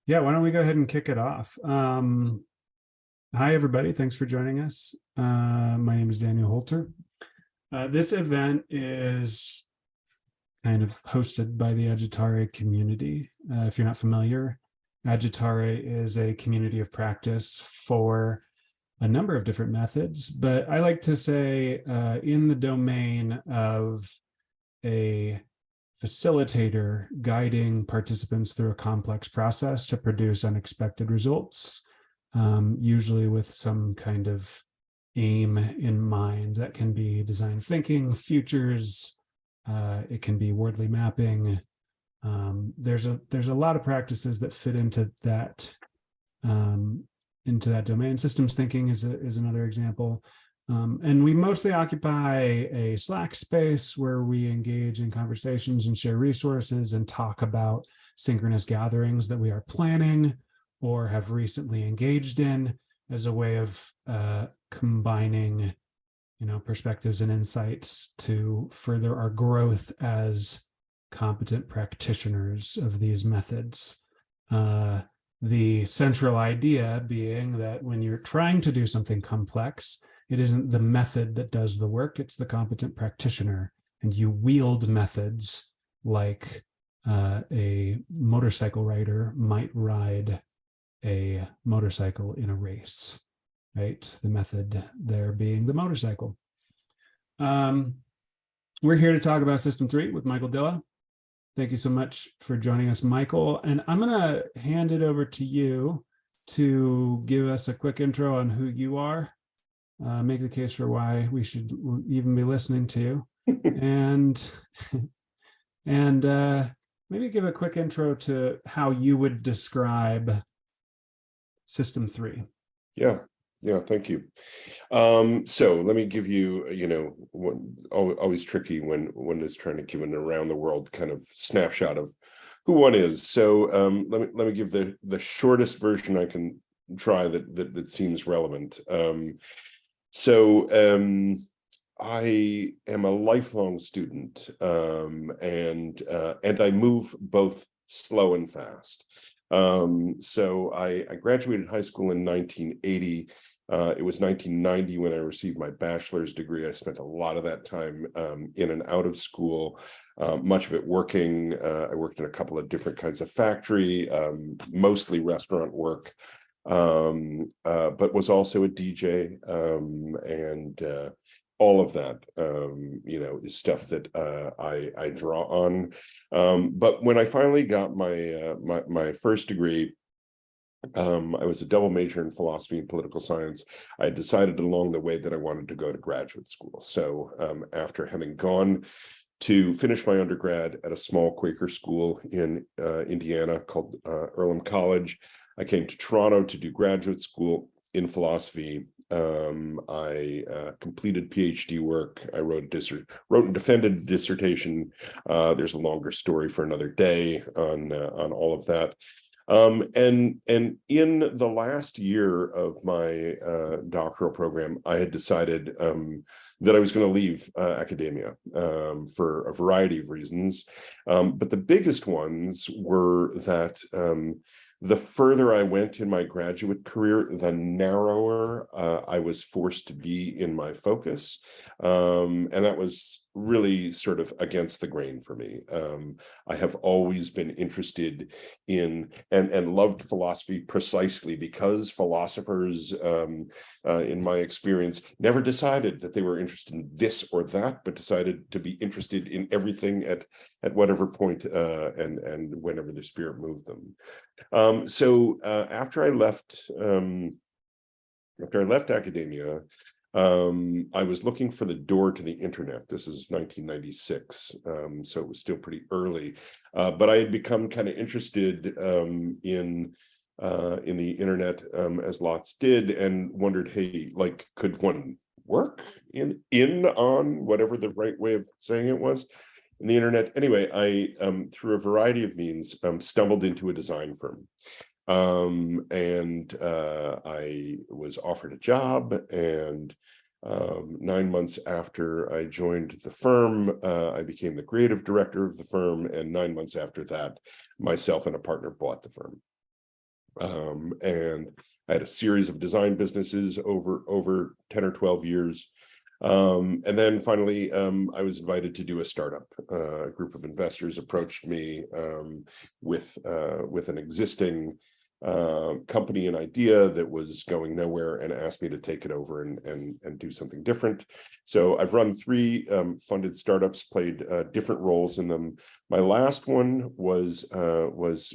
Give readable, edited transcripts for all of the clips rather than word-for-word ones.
Yeah, why don't we go ahead and kick it off? Hi, everybody. Thanks for joining us. My name is Daniel Holter. This event is kind of hosted by the Agitare community. If you're not familiar, Agitare is a community of practice for a number of different methods, but I like to say in the domain of a facilitator guiding participants through a complex process to produce unexpected results, usually with some kind of aim in mind. That can be design thinking, futures, it can be wordly mapping. There's a lot of practices that fit into that domain. Systems thinking is another example. And we mostly occupy a Slack space where we engage in conversations and share resources and talk about synchronous gatherings that we are planning or have recently engaged in as a way of combining, perspectives and insights to further our growth as competent practitioners of these methods. The central idea being that when you're trying to do something complex, it isn't the method that does the work, it's the competent practitioner. And you wield methods like a motorcycle rider might ride a motorcycle in a race, right? The method there being the motorcycle. We're here to talk about System 3 with Michael Dila. Thank you so much for joining us, Michael. And I'm going to hand it over to you to give us a quick intro on who you are. Make the case for why we should even be listening to you, and maybe give a quick intro to how you would describe System 3. Yeah, thank you. So let me give you, always tricky when one is trying to give an around the world kind of snapshot of who one is. So let me give the shortest version I can try that seems relevant. So I am a lifelong student, and I move both slow and fast. So I graduated high school in 1980. It was 1990 when I received my bachelor's degree. I spent a lot of that time in and out of school, much of it working. I worked in a couple of different kinds of factory, mostly restaurant work. But was also a DJ, and all of that, is stuff that I draw on. But when I finally got my first degree, I was a double major in philosophy and political science. I decided along the way that I wanted to go to graduate school. So after having gone to finish my undergrad at a small Quaker school in Indiana called Earlham College, I came to Toronto to do graduate school in philosophy. I completed PhD work. I wrote and defended a dissertation. There's a longer story for another day on all of that. And in the last year of my doctoral program, I had decided that I was going to leave academia for a variety of reasons. But the biggest ones were that the further I went in my graduate career, the narrower I was forced to be in my focus. And that was really sort of against the grain for me. I have always been interested in and loved philosophy precisely because philosophers, in my experience, never decided that they were interested in this or that, but decided to be interested in everything at whatever point and whenever the spirit moved them. So after I left academia, I was looking for the door to the internet. This is 1996, so it was still pretty early. But I had become kind of interested in the internet, as lots did, and wondered, hey, like, could one work in on whatever the right way of saying it was in the internet? Anyway, I through a variety of means stumbled into a design firm. And I was offered a job, and 9 months after I joined the firm, I became the creative director of the firm, and 9 months after that, myself and a partner bought the firm. And I had a series of design businesses over 10 or 12 years. And then finally, I was invited to do a startup. A group of investors approached me with an existing company, an idea that was going nowhere, and asked me to take it over and do something different. So I've run 3 funded startups, played different roles in them. My last one was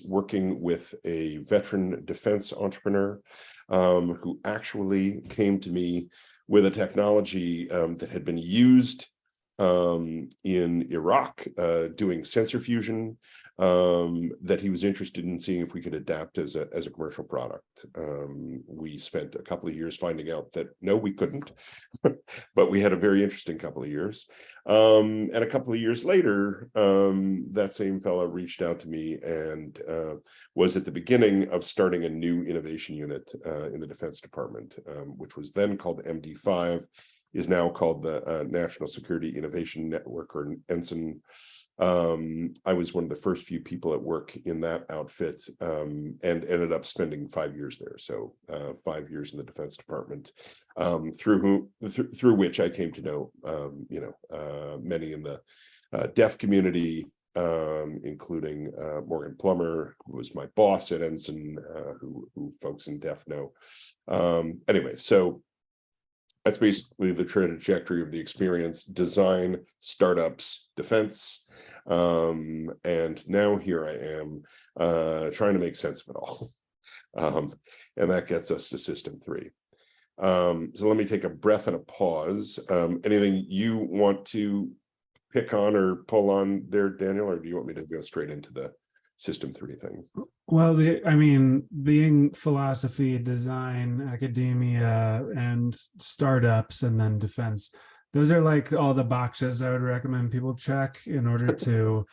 working with a veteran defense entrepreneur who actually came to me with a technology that had been used in Iraq, doing sensor fusion, that he was interested in seeing if we could adapt as a commercial product. We spent a couple of years finding out that no, we couldn't, but we had a very interesting couple of years. And a couple of years later, that same fellow reached out to me and was at the beginning of starting a new innovation unit in the Defense Department, which was then called MD5, is now called the National Security Innovation Network, or NSIN. I was one of the first few people at work in that outfit, and ended up spending 5 years there. So 5 years in the Defense Department, through which I came to know, many in the deaf community, including Morgan Plummer, who was my boss at Ensign, who folks in deaf know. Anyway, so that's basically the trajectory of the experience: design, startups, defense. And now here I am trying to make sense of it all. And that gets us to System 3. So let me take a breath and a pause. Anything you want to pick on or pull on there, Daniel, or do you want me to go straight into the System 3 thing? Well, being philosophy, design, academia, and startups, and then defense, those are like all the boxes I would recommend people check in order to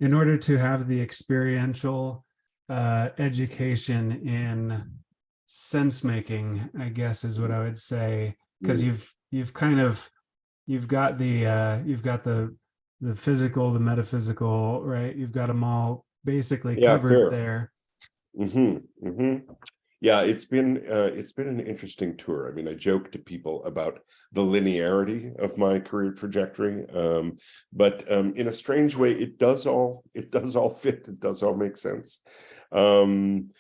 have the experiential education in sense making, I guess is what I would say, because you've got the physical, the metaphysical, right? You've got them all basically covered there. Yeah, it's been an interesting tour. I mean, I joke to people about the linearity of my career trajectory, but in a strange way, it does all fit. It does all make sense. And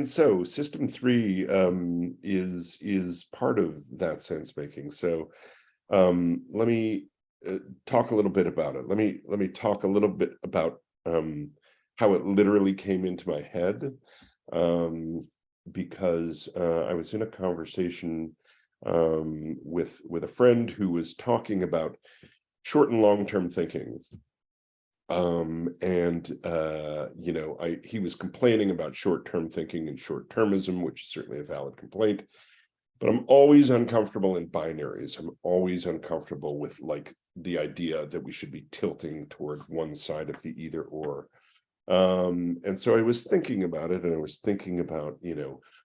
so System 3 is part of that sense making. So let me talk a little bit about it. Let me talk a little bit about how it literally came into my head, because I was in a conversation with a friend who was talking about short and long-term thinking. He was complaining about short-term thinking and short-termism, which is certainly a valid complaint. But I'm always uncomfortable in binaries. I'm always uncomfortable with like the idea that we should be tilting toward one side of the either or. And so I was thinking about it, and I was thinking about,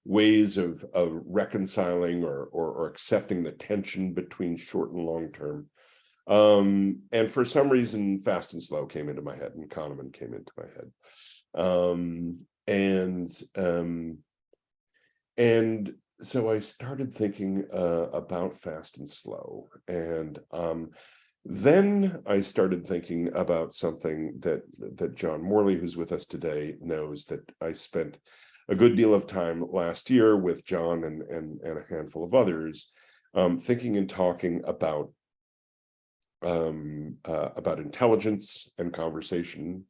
ways of reconciling or accepting the tension between short and long term. And for some reason, Fast and Slow came into my head, and Kahneman came into my head. And so I started thinking about Fast and Slow, and then I started thinking about something that John Morley, who's with us today, knows, that I spent a good deal of time last year with John and a handful of others, thinking and talking about intelligence and conversation.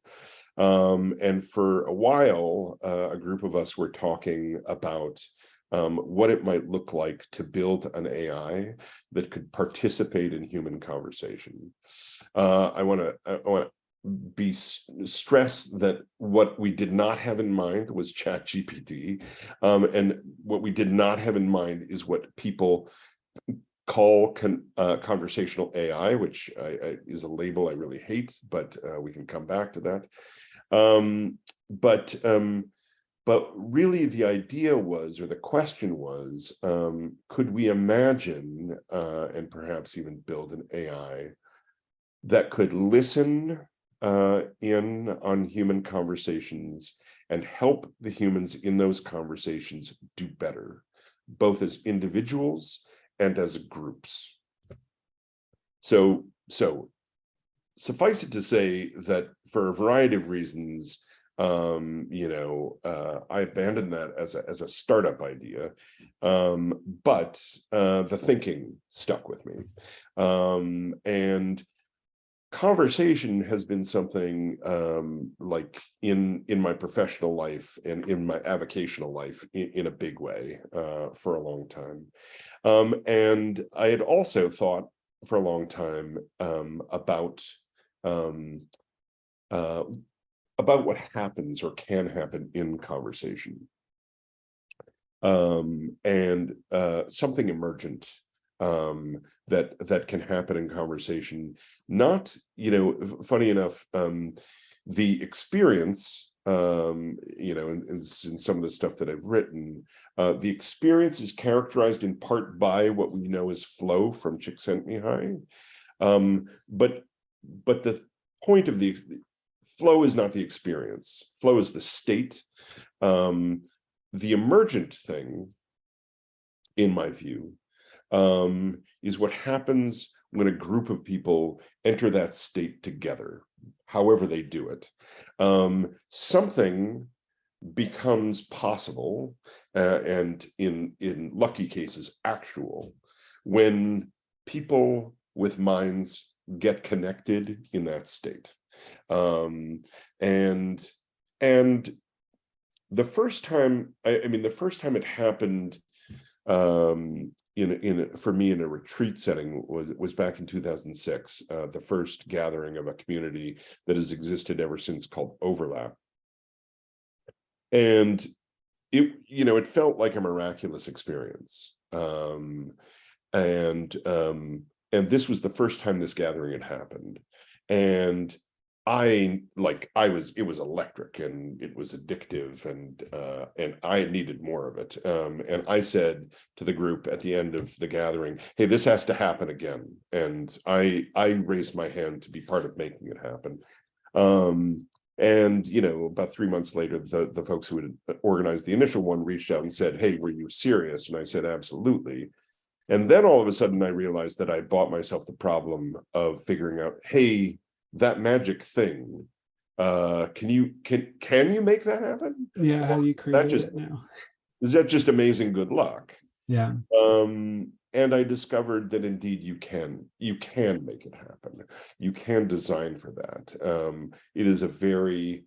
And for a while, a group of us were talking about what it might look like to build an AI that could participate in human conversation. I want to stress that what we did not have in mind was ChatGPT, and what we did not have in mind is what people call conversational AI, which is a label I really hate, but we can come back to that. But really the idea was, or the question was, could we imagine and perhaps even build an AI that could listen in on human conversations and help the humans in those conversations do better, both as individuals and as groups. So suffice it to say that for a variety of reasons, I abandoned that as a startup idea, but the thinking stuck with me, and conversation has been something like in my professional life and in my avocational life in a big way for a long time, and I had also thought for a long time about what happens or can happen in conversation, and something emergent that can happen in conversation. Not, funny enough, the experience, in some of the stuff that I've written, the experience is characterized in part by what we know as flow from Csikszentmihalyi, but the point of the flow is not the experience. Flow is the state. The emergent thing, in my view, is what happens when a group of people enter that state together, however they do it. Something becomes possible, and in lucky cases, actual, when people with minds get connected in that state. And the first time, the first time it happened, for me in a retreat setting was back in 2006, the first gathering of a community that has existed ever since, called Overlap. And it felt like a miraculous experience. And this was the first time this gathering had happened. And it was electric, and it was addictive, and I needed more of it. And I said to the group at the end of the gathering, hey, this has to happen again. And I raised my hand to be part of making it happen. And about 3 months later, the folks who had organized the initial one reached out and said, hey, were you serious? And I said, absolutely. And then all of a sudden I realized that I bought myself the problem of figuring out, hey, that magic thing, can you make that happen? Yeah, how do you create it now? Is that just amazing good luck? Yeah. And I discovered that indeed you can make it happen. You can design for that. It is a very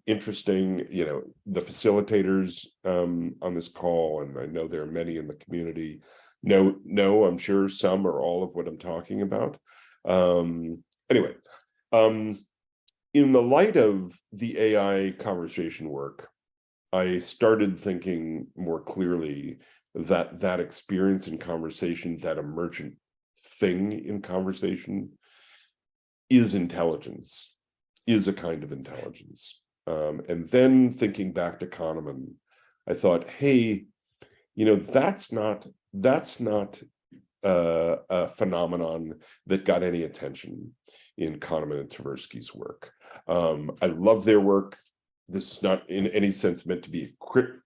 interesting, the facilitators on this call, and I know there are many in the community, know, I'm sure some or all of what I'm talking about. Anyway, in the light of the AI conversation work, I started thinking more clearly that experience in conversation, that emergent thing in conversation, is intelligence, is a kind of intelligence. And then thinking back to Kahneman, I thought, hey, that's not a phenomenon that got any attention in Kahneman and Tversky's work. I love their work. This is not in any sense meant to be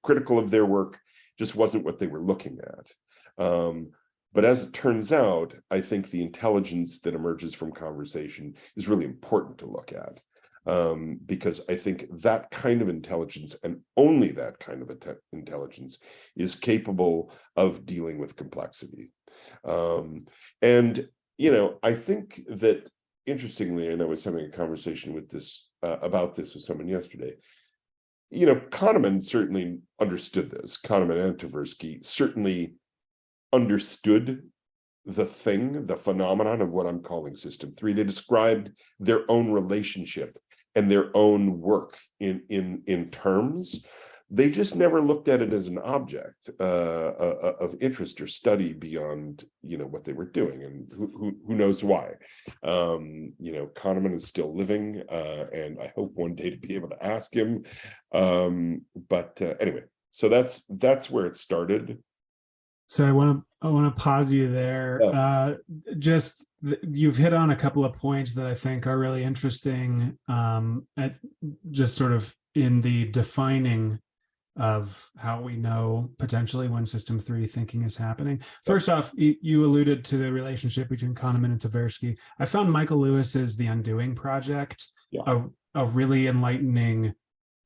critical of their work, just wasn't what they were looking at. But as it turns out, I think the intelligence that emerges from conversation is really important to look at, because I think that kind of intelligence, and only that kind of intelligence, is capable of dealing with complexity. And I think that, interestingly, and I was having a conversation with about this with someone yesterday, Kahneman certainly understood this. Kahneman and Tversky certainly understood the phenomenon of what I'm calling System 3. They described their own relationship and their own work in terms. They just never looked at it as an object of interest or study beyond what they were doing, and who knows why. Kahneman is still living, and I hope one day to be able to ask him. But anyway, so that's where it started. So I want to pause you there. You've hit on a couple of points that I think are really interesting. At just sort of in the defining of how we know potentially when system 3 thinking is happening. First off, you alluded to the relationship between Kahneman and Tversky. I found Michael Lewis's The Undoing Project a really enlightening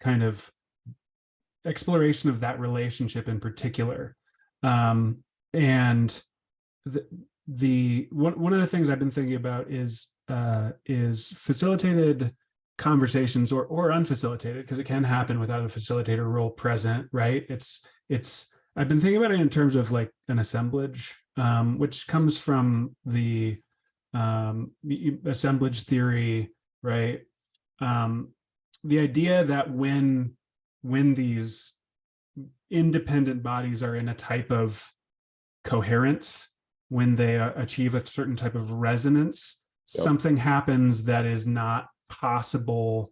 kind of exploration of that relationship in particular. And one of the things I've been thinking about is facilitated conversations or unfacilitated, because it can happen without a facilitator role present, right? I've been thinking about it in terms of like an assemblage, which comes from the assemblage theory, right? The idea that when these independent bodies are in a type of coherence, when they achieve a certain type of resonance, something happens that is not possible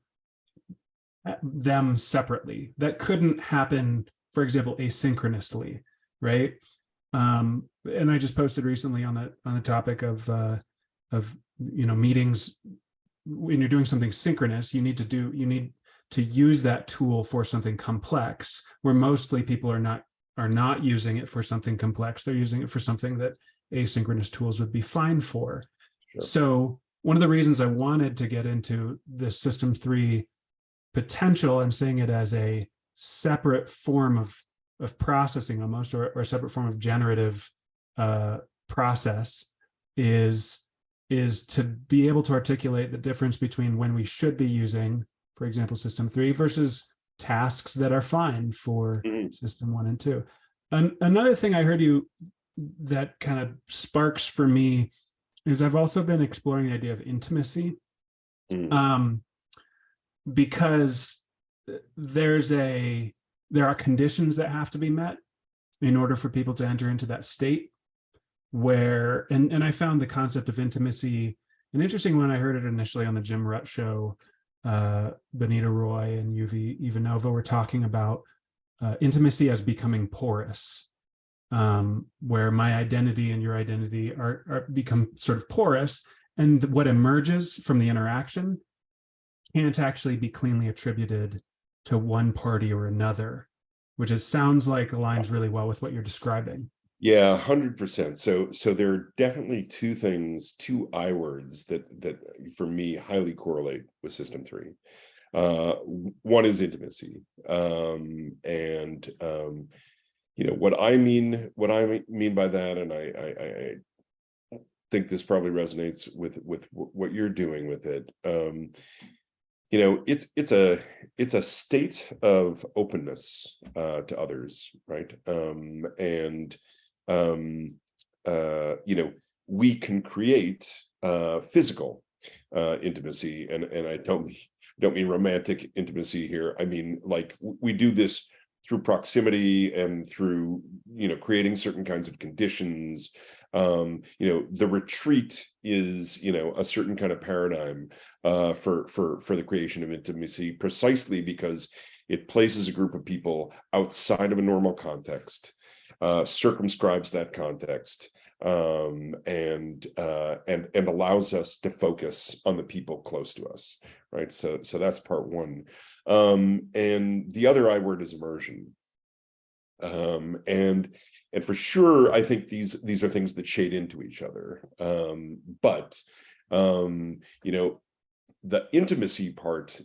them separately, that couldn't happen, for example, asynchronously, right? And I just posted recently on the topic of meetings. When you're doing something synchronous, you need to use that tool for something complex, where mostly people are not using it for something complex. They're using it for something that asynchronous tools would be fine for. Sure. So one of the reasons I wanted to get into the system 3 potential, I'm saying it as a separate form of processing almost, or a separate form of generative process, is to be able to articulate the difference between when we should be using, for example, system 3 versus tasks that are fine for system 1 and 2. Another thing I heard you that kind of sparks for me is I've also been exploring the idea of intimacy, because there are conditions that have to be met in order for people to enter into that state where, and I found the concept of intimacy an interesting one. I heard it initially on the Jim Rutt show. Benita Roy and Yuvi Ivanova were talking about intimacy as becoming porous, where my identity and your identity are become sort of porous, and what emerges from the interaction can't actually be cleanly attributed to one party or another, which sounds like aligns really well with what you're describing. Yeah, 100%. So there are definitely two I words that for me highly correlate with system 3. One is intimacy, and what I mean by that, and I think this probably resonates with what you're doing with it. It's a state of openness to others, right? We can create physical intimacy, and I don't mean romantic intimacy here. I mean, like, we do this through proximity and through creating certain kinds of conditions. The retreat is a certain kind of paradigm for the creation of intimacy, precisely because it places a group of people outside of a normal context, circumscribes that context, and allows us to focus on the people close to us, right? So that's part one. And the other I word is immersion. And for sure, I think these are things that shade into each other. But the intimacy part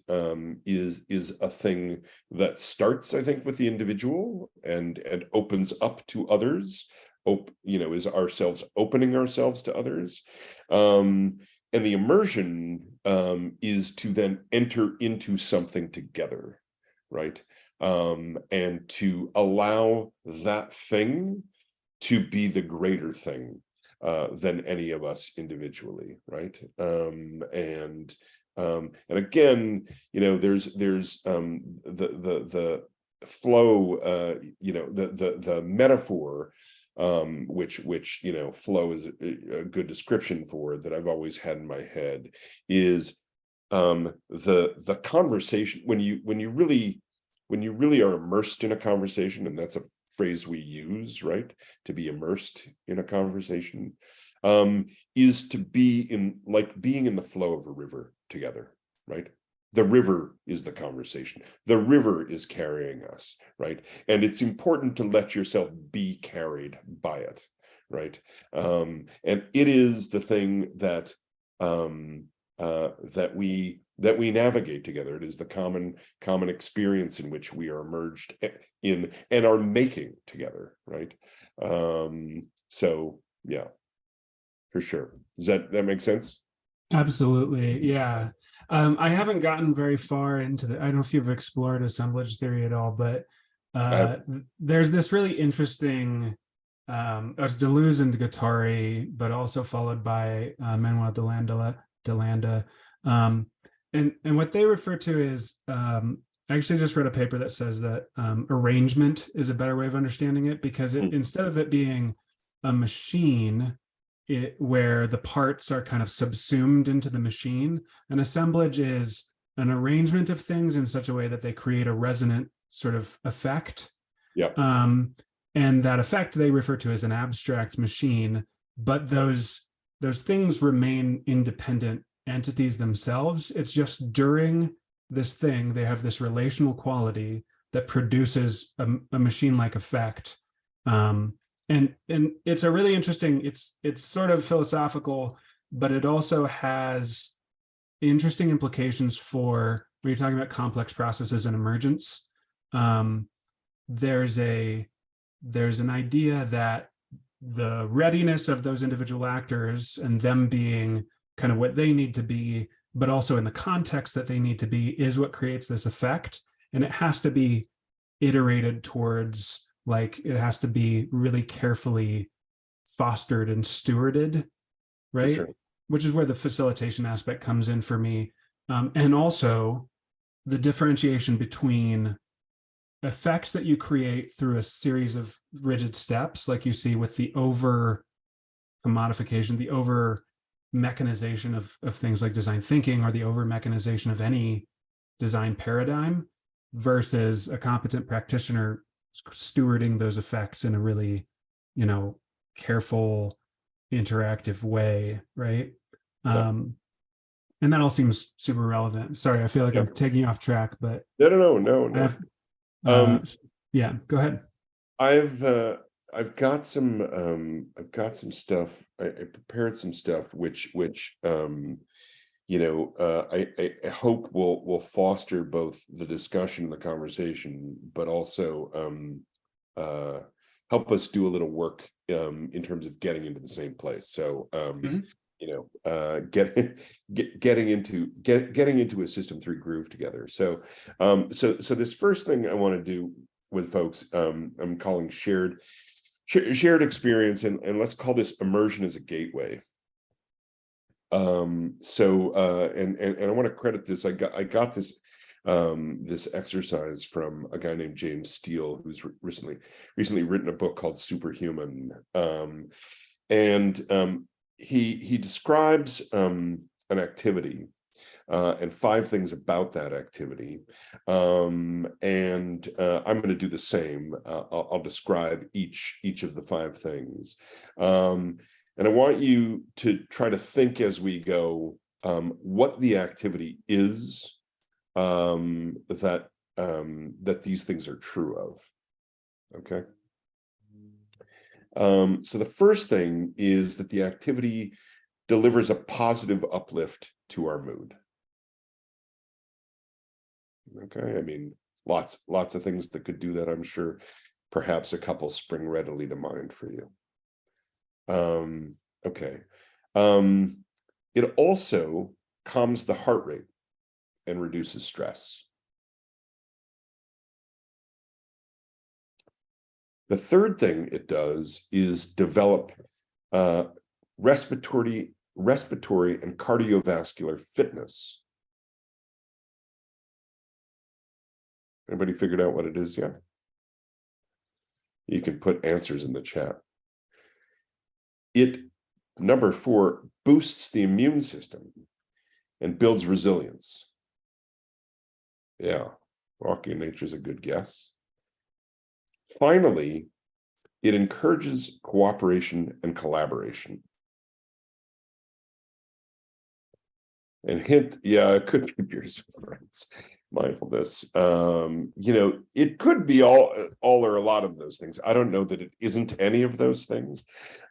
is a thing that starts, I think, with the individual and opens up to others. Is ourselves opening ourselves to others. And the immersion is to then enter into something together, right? And to allow that thing to be the greater thing than any of us individually, right? And again, there's the flow, the metaphor, which flow is a good description for, that I've always had in my head, is the conversation when you really are immersed in a conversation, and that's a phrase we use, right? To be immersed in a conversation, is to be being in the flow of a river together, right? The river is the conversation. The river is carrying us, right? And it's important to let yourself be carried by it, right? And it is the thing that that we navigate together. It is the common experience in which we are immersed in and are making together, right? So yeah, for sure. Does that make sense? Absolutely. Yeah. I haven't gotten very far into I don't know if you've explored assemblage theory at all, but there's this really interesting, it's Deleuze and Guattari, but also followed by Manuel Delanda. And what they refer to is, I actually just read a paper that says that arrangement is a better way of understanding it, because instead of it being a machine, where the parts are kind of subsumed into the machine, an assemblage is an arrangement of things in such a way that they create a resonant sort of effect. Yeah. And that effect they refer to as an abstract machine, but those things remain independent entities themselves. It's just during this thing, they have this relational quality that produces a machine-like effect. And it's a really interesting, it's sort of philosophical, but it also has interesting implications for when you're talking about complex processes and emergence. There's an idea that the readiness of those individual actors and them being kind of what they need to be, but also in the context that they need to be, is what creates this effect. And it has to be iterated towards, like, it has to be really carefully fostered and stewarded, right? Sure. Which is where the facilitation aspect comes in for me. And also the differentiation between effects that you create through a series of rigid steps, like you see with the over commodification, the over mechanization of things like design thinking, or the over mechanization of any design paradigm, versus a competent practitioner stewarding those effects in a really, careful, interactive way, right? Yeah. And that all seems super relevant. Sorry, I feel like I'm taking you off track, but No. Yeah, go ahead. I've got some stuff. I prepared some stuff which I hope will foster both the discussion and the conversation, but also help us do a little work in terms of getting into the same place. So getting into a system 3 groove together. So this first thing I want to do with folks, I'm calling shared experience, and let's call this immersion as a gateway. And I want to credit this. I got this this exercise from a guy named James Steele, who's recently written a book called Superhuman. He describes an activity and 5 things about that activity. I'm going to do the same. I'll describe each of the 5 things. And I want you to try to think as we go what the activity is that these things are true of. Okay. So the first thing is that the activity delivers a positive uplift to our mood. Okay, I mean, lots of things that could do that, I'm sure. Perhaps a couple spring readily to mind for you. Okay. It also calms the heart rate and reduces stress. The third thing it does is develop respiratory and cardiovascular fitness. Anybody figured out what it is yet? You can put answers in the chat. It, number 4, boosts the immune system and builds resilience. Yeah, walking in nature is a good guess. Finally, it encourages cooperation and collaboration. And hint, yeah, it could be beers with friends. Mindfulness. It could be all or a lot of those things. I don't know that it isn't any of those things,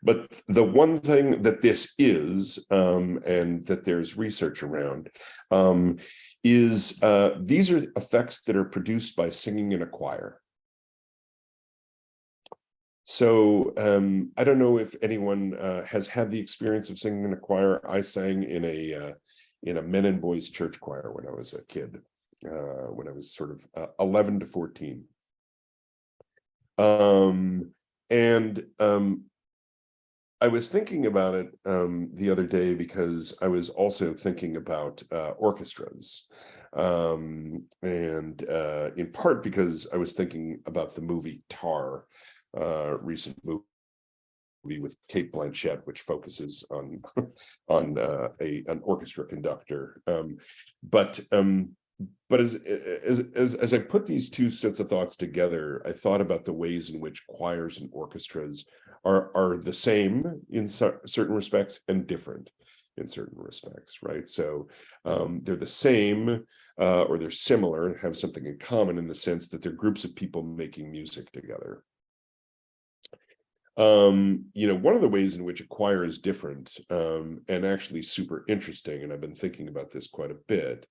but the one thing that this is, and that there's research around, is these are effects that are produced by singing in a choir. So I don't know if anyone has had the experience of singing in a choir. I sang in a men and boys church choir when I was a kid, when I was sort of 11 to 14. And I was thinking about it the other day because I was also thinking about orchestras. And in part because I was thinking about the movie Tar, recent movie with Cate Blanchett, which focuses on an orchestra conductor. But as I put these two sets of thoughts together, I thought about the ways in which choirs and orchestras are the same in certain respects and different in certain respects, right? So they're the same or they're similar, have something in common in the sense that they're groups of people making music together. One of the ways in which a choir is different, and actually super interesting, and I've been thinking about this quite a bit,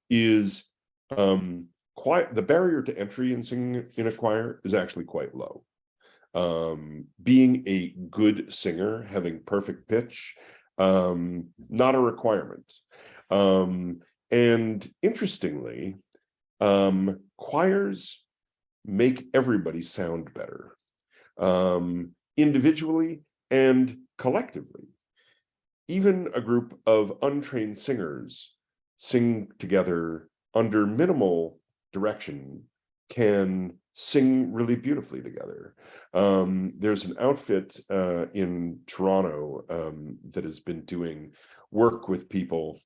is the barrier to entry in singing in a choir is actually quite low. Being a good singer, having perfect pitch, not a requirement. And interestingly, choirs make everybody sound better, individually and collectively. Even a group of untrained singers sing together under minimal direction can sing really beautifully together. There's an outfit in Toronto that has been doing work with people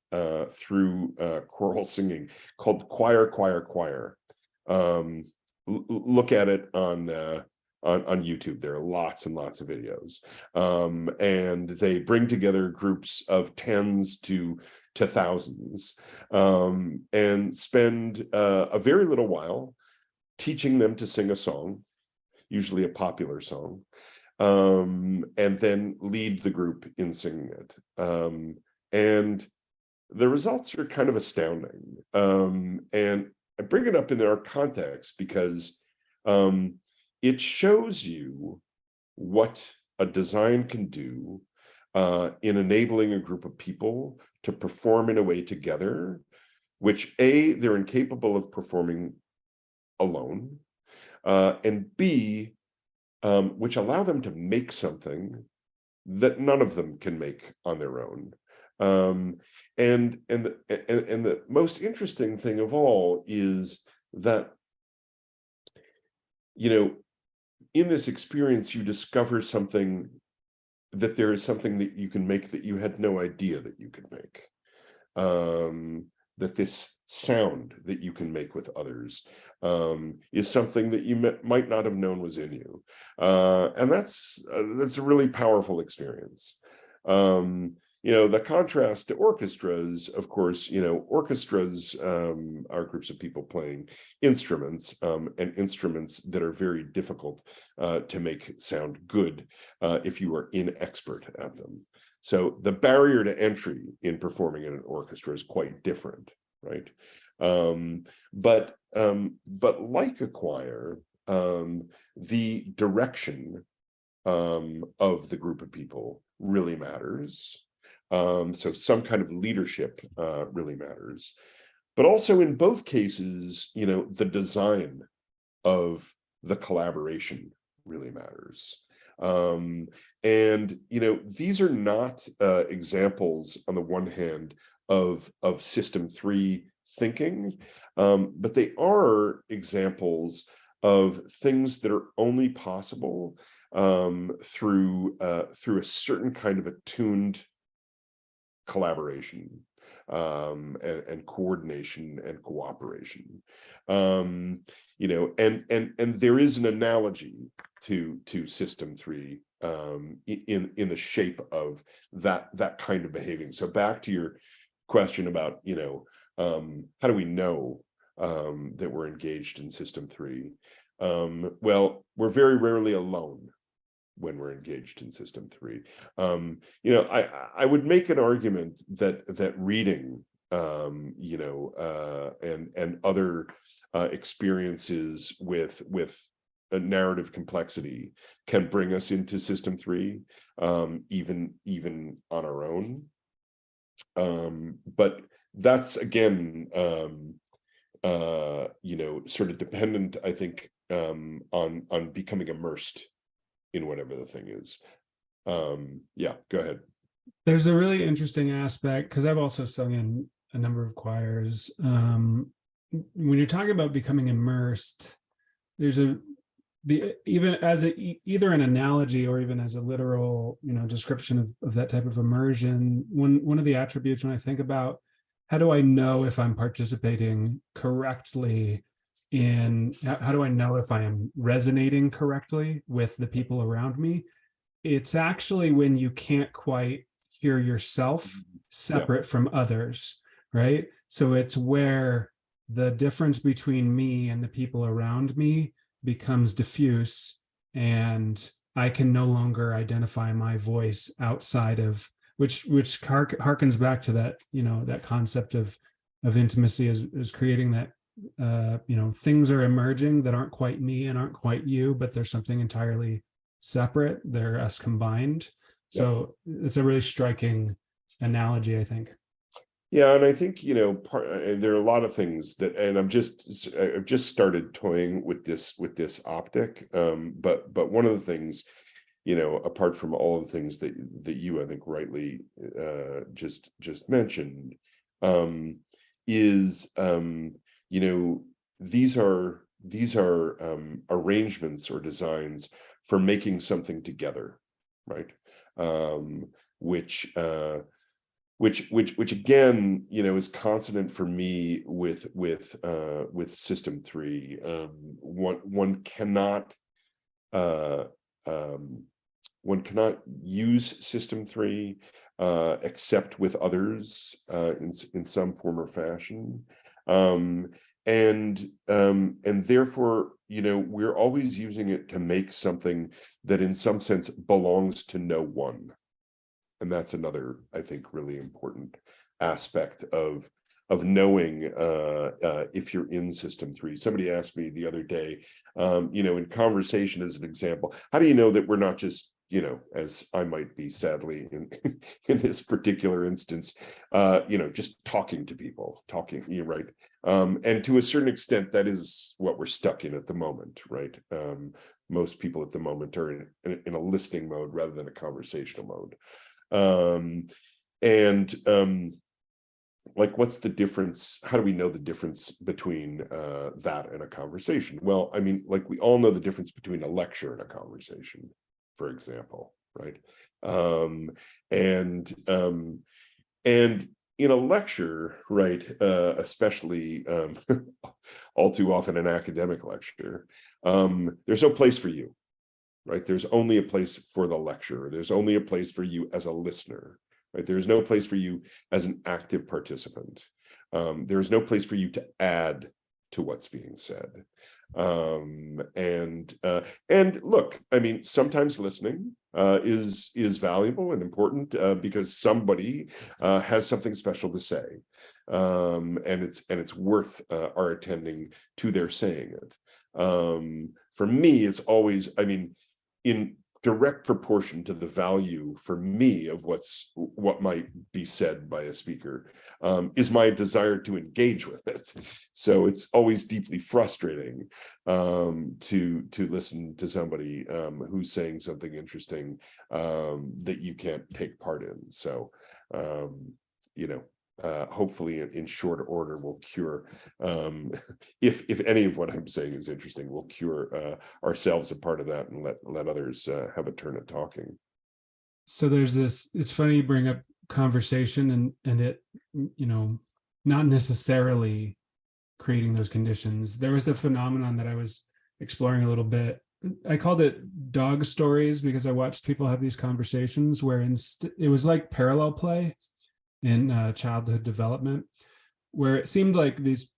through choral singing called Choir. Look at it on YouTube. There are lots and lots of videos, and they bring together groups of tens to thousands, and spend a very little while teaching them to sing a song, usually a popular song, and then lead the group in singing it. And the results are kind of astounding. And I bring it up in our context because it shows you what a design can do in enabling a group of people to perform in a way together, which A, they're incapable of performing alone, and B, which allow them to make something that none of them can make on their own. And the most interesting thing of all is that, in this experience, you discover something, that there is something that you can make that you had no idea that you could make. That this sound that you can make with others is something that you might not have known was in you. And that's a really powerful experience. The contrast to orchestras, of course, orchestras are groups of people playing instruments, and instruments that are very difficult to make sound good if you are inexpert at them. So the barrier to entry in performing in an orchestra is quite different, right? But like a choir, the direction of the group of people really matters. So some kind of leadership really matters. But also in both cases, the design of the collaboration really matters. And these are not examples on the one hand of system 3 thinking, but they are examples of things that are only possible through a certain kind of attuned collaboration, and coordination and cooperation. And there is an analogy to system 3 in the shape of that kind of behaving. So back to your question about, how do we know that we're engaged in system 3? Well, we're very rarely alone when we're engaged in system 3. I would make an argument that reading, and other experiences with a narrative complexity can bring us into system 3, even on our own. But that's again, sort of dependent, I think, on becoming immersed in whatever the thing is. Yeah, go ahead. There's a really interesting aspect, because I've also sung in a number of choirs. When you're talking about becoming immersed, there's even as either an analogy or even as a literal, description of that type of immersion. One of the attributes when I think about how do I know if I'm participating correctly how do I know if I am resonating correctly with the people around me? It's actually when you can't quite hear yourself separate from others, right? So it's where the difference between me and the people around me becomes diffuse, and I can no longer identify my voice outside of which harkens back to that, that concept of intimacy as creating that, things are emerging that aren't quite me and aren't quite you, but there's something entirely separate. They're us combined. So it's a really striking analogy, I think. Yeah, and I think and there are a lot of things that, and I've just started toying with this optic. But one of the things, apart from all of the things that you, I think, rightly just mentioned, is these are arrangements or designs for making something together, right? Which again, is consonant for me with system 3. One cannot use system 3 except with others in some form or fashion, and therefore, we're always using it to make something that in some sense belongs to no one. And that's another, I think, really important aspect of knowing if you're in system 3. Somebody asked me the other day, in conversation as an example, how do you know that we're not just, as I might be sadly in this particular instance, just talking to people, right? And to a certain extent, that is what we're stuck in at the moment, right? Most people at the moment are in a listening mode rather than a conversational mode. What's the difference? How do we know the difference between that and a conversation? Well, I mean, we all know the difference between a lecture and a conversation, for example, right? And in a lecture, right, especially all too often an academic lecture, there's no place for you. Right? There's only a place for the lecturer. There's only a place for you as a listener, right? There's no place for you as an active participant. There's no place for you to add to what's being said. And look, I mean, sometimes listening is valuable and important because somebody has something special to say, and it's worth our attending to their saying it. For me, it's always, I mean, in direct proportion to the value for me of what might be said by a speaker, is my desire to engage with it. So it's always deeply frustrating to listen to somebody who's saying something interesting that you can't take part in. So hopefully in short order we'll cure, if any of what I'm saying is interesting, we'll cure ourselves a part of that and let others have a turn at talking. So there's this, it's funny you bring up conversation and it, not necessarily creating those conditions. There was a phenomenon that I was exploring a little bit. I called it dog stories because I watched people have these conversations where it was like parallel play. in childhood development, where it seemed like these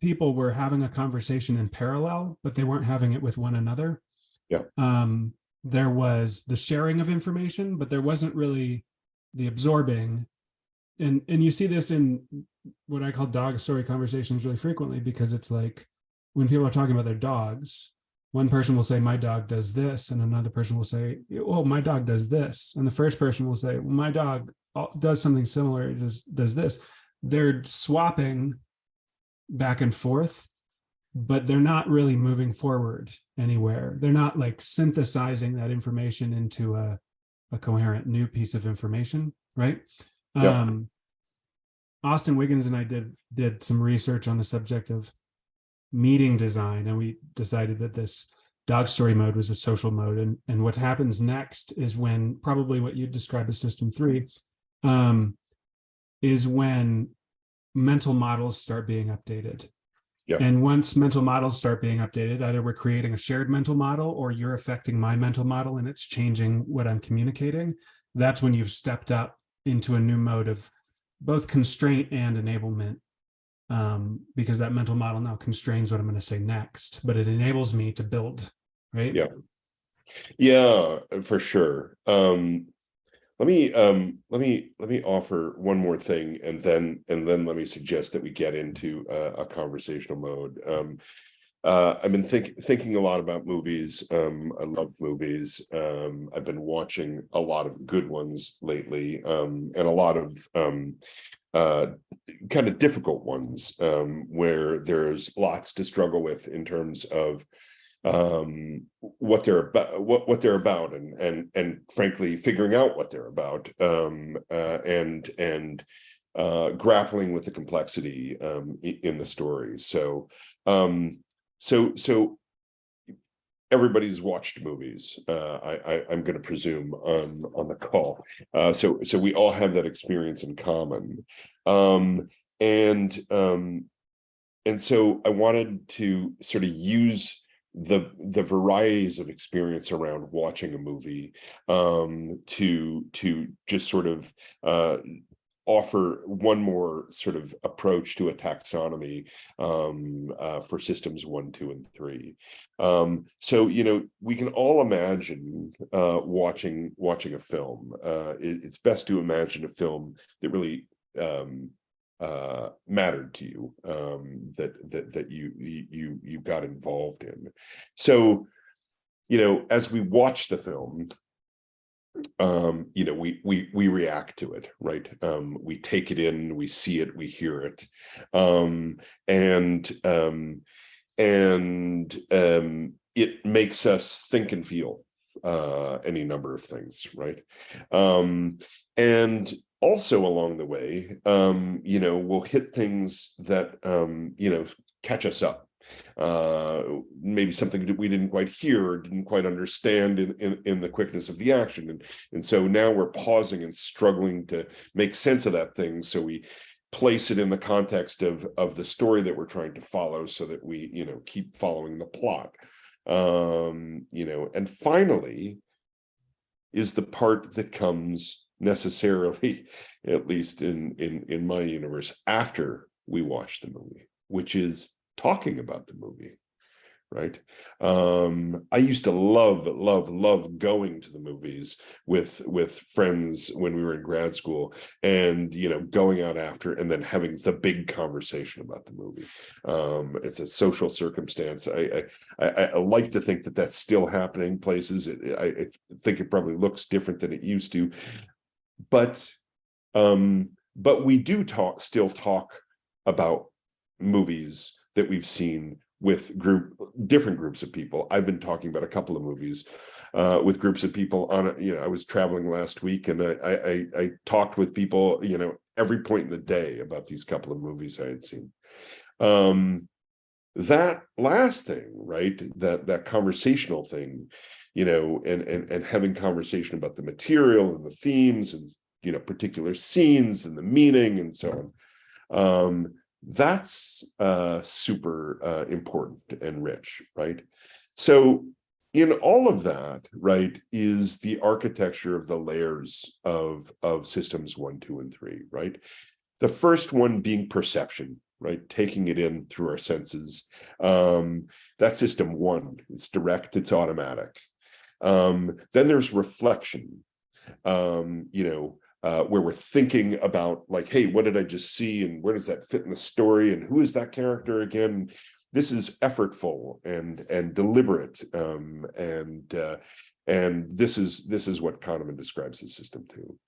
people were having a conversation in parallel, but they weren't having it with one another. Yeah. There was the sharing of information, but there wasn't really the absorbing. And you see this in what I call dog story conversations really frequently, because it's like when people are talking about their dogs, one person will say, my dog does this, and another person will say, oh, my dog does this. And the first person will say, well, my dog does something similar, it just does this. They're swapping back and forth, but they're not really moving forward anywhere. They're not like synthesizing that information into a coherent new piece of information, right? Yeah. Austin Wiggins and I did some research on the subject of meeting design, and we decided that this dog story mode was a social mode. And what happens next is when, probably what you describe as system 3, is when mental models start being updated. Yeah. And once mental models start being updated, either we're creating a shared mental model or you're affecting my mental model and it's changing what I'm communicating. That's when you've stepped up into a new mode of both constraint and enablement, because that mental model now constrains what I'm going to say next, but it enables me to build, right? Yeah. Yeah, for sure. Let me offer one more thing, and then let me suggest that we get into a conversational mode. I've been thinking a lot about movies. I love movies. I've been watching a lot of good ones lately, and a lot of kind of difficult ones, where there's lots to struggle with in terms of what they're about, what they're about, and frankly figuring out what they're about, and grappling with the complexity in the story. So everybody's watched movies, I'm going to presume, on the call, so we all have that experience in common, and so I wanted to sort of use the varieties of experience around watching a movie, to just sort of offer one more sort of approach to a taxonomy, for systems 1, 2, and 3. So, we can all imagine watching a film. It's best to imagine a film that really mattered to you, that you got involved in. So, as we watch the film, we react to it, right? We take it in, we see it, we hear it, and it makes us think and feel any number of things, right? And also along the way, we'll hit things that catch us up. Maybe something that we didn't quite hear or didn't quite understand in the quickness of the action, and so now we're pausing and struggling to make sense of that thing, so we place it in the context of the story that we're trying to follow, so that we keep following the plot. And finally is the part that comes necessarily, at least in my universe, after we watch the movie, which is talking about the movie, right? I used to love going to the movies with friends when we were in grad school, and going out after and then having the big conversation about the movie. It's a social circumstance. I like to think that that's still happening places. I think it probably looks different than it used to, but we do still talk about movies that we've seen with different groups of people. I've been talking about a couple of movies with groups of people I was traveling last week, and I talked with people, every point in the day about these couple of movies I had seen. That last thing, right? That conversational thing, and having conversation about the material and the themes and particular scenes and the meaning and so on. That's super important and rich, right? So in all of that, right, is the architecture of the layers of systems 1, 2, and 3, right? The first one being perception, right? Taking it in through our senses. That's system 1. It's direct, it's automatic. Then there's reflection, where we're thinking about, like, hey, what did I just see, and where does that fit in the story, and who is that character again? This is effortful and deliberate, and this is what Kahneman describes as system 2.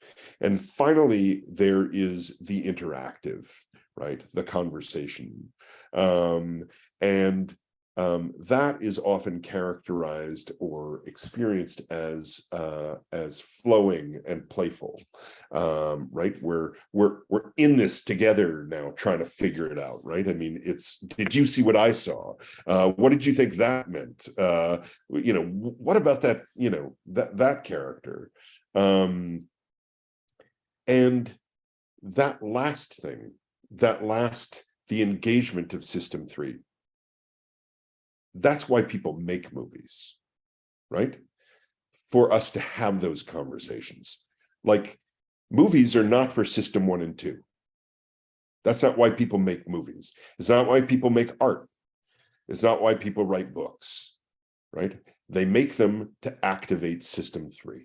And finally, there is the interactive, right? The conversation, and that is often characterized or experienced as flowing and playful, right? We're in this together now, trying to figure it out, right? I mean, it's, did you see what I saw? What did you think that meant? What about that? That character, and that last thing, the engagement of system 3. That's why people make movies, right? For us to have those conversations. Like, movies are not for system 1 and 2. That's not why people make movies. It's not why people make art. It's not why people write books, right? They make them to activate system 3.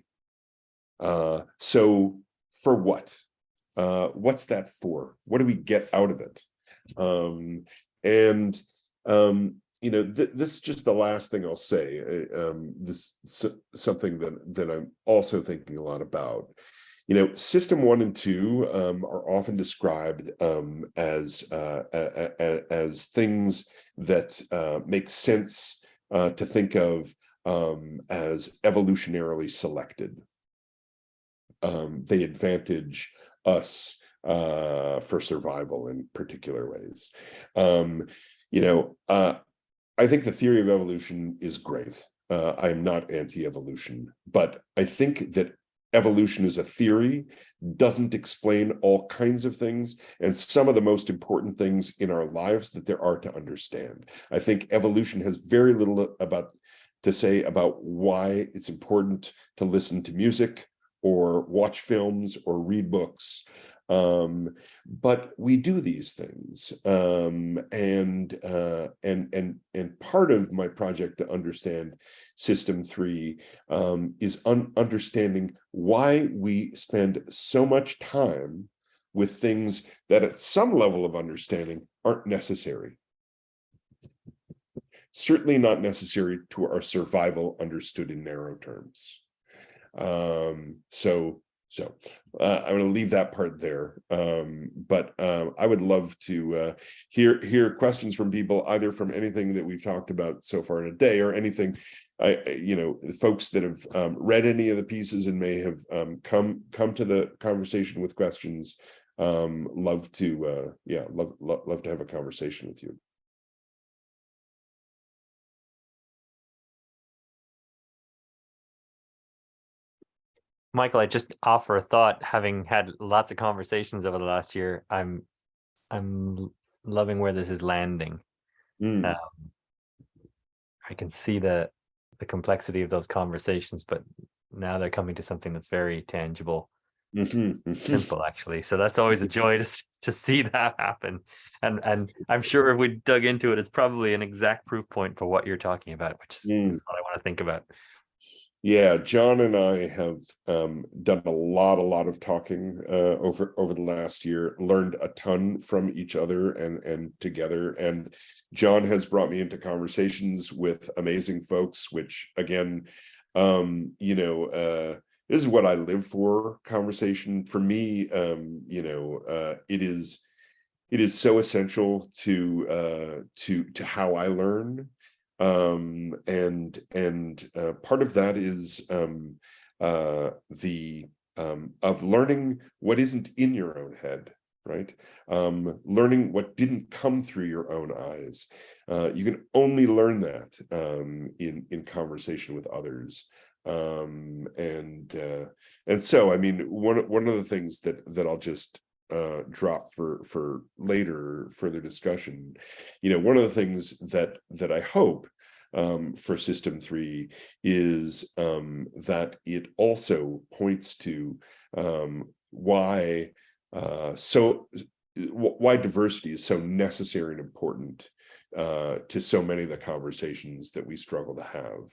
So for what? What's that for? What do we get out of it? This is just the last thing I'll say. This is something that I'm also thinking a lot about. System 1 and 2 are often described as things that make sense to think of as evolutionarily selected. They advantage us for survival in particular ways. I think the theory of evolution is great. I am not anti-evolution, but I think that evolution as a theory doesn't explain all kinds of things, and some of the most important things in our lives that there are to understand. I think evolution has very little to say about why it's important to listen to music or watch films or read books. But we do these things, and part of my project to understand system 3 is understanding why we spend so much time with things that at some level of understanding aren't necessary. Certainly not necessary to our survival understood in narrow terms. So I'm going to leave that part there. But I would love to hear questions from people, either from anything that we've talked about so far in a day, or anything, folks that have read any of the pieces and may have come to the conversation with questions. Love to have a conversation with you. Michael, I just offer a thought. Having had lots of conversations over the last year, I'm loving where this is landing. I can see the complexity of those conversations, but now they're coming to something that's very tangible, simple, actually. So that's always a joy to see that happen. And I'm sure if we dug into it, it's probably an exact proof point for what you're talking about, which is what I want to think about. Yeah, John and I have done a lot of talking over the last year, learned a ton from each other and together. And John has brought me into conversations with amazing folks, which again, this is what I live for. Conversation for me, it is so essential to how I learn. And part of that is of learning what isn't in your own head, right? Learning what didn't come through your own eyes. You can only learn that in conversation with others. And so, I mean, one of the things that I'll just drop for later further discussion, one of the things that I hope for system 3 is that it also points to why diversity is so necessary and important to so many of the conversations that we struggle to have,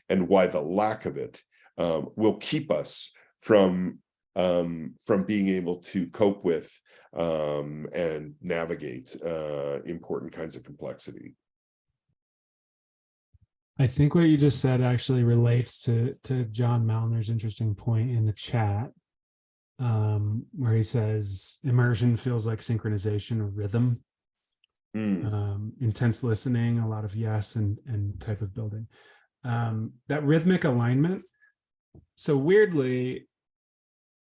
and why the lack of it will keep us from being able to cope with and navigate important kinds of complexity. I think what you just said actually relates to John Malner's interesting point in the chat, where he says immersion feels like synchronization or rhythm, intense listening, a lot of yes and type of building. That rhythmic alignment. So weirdly,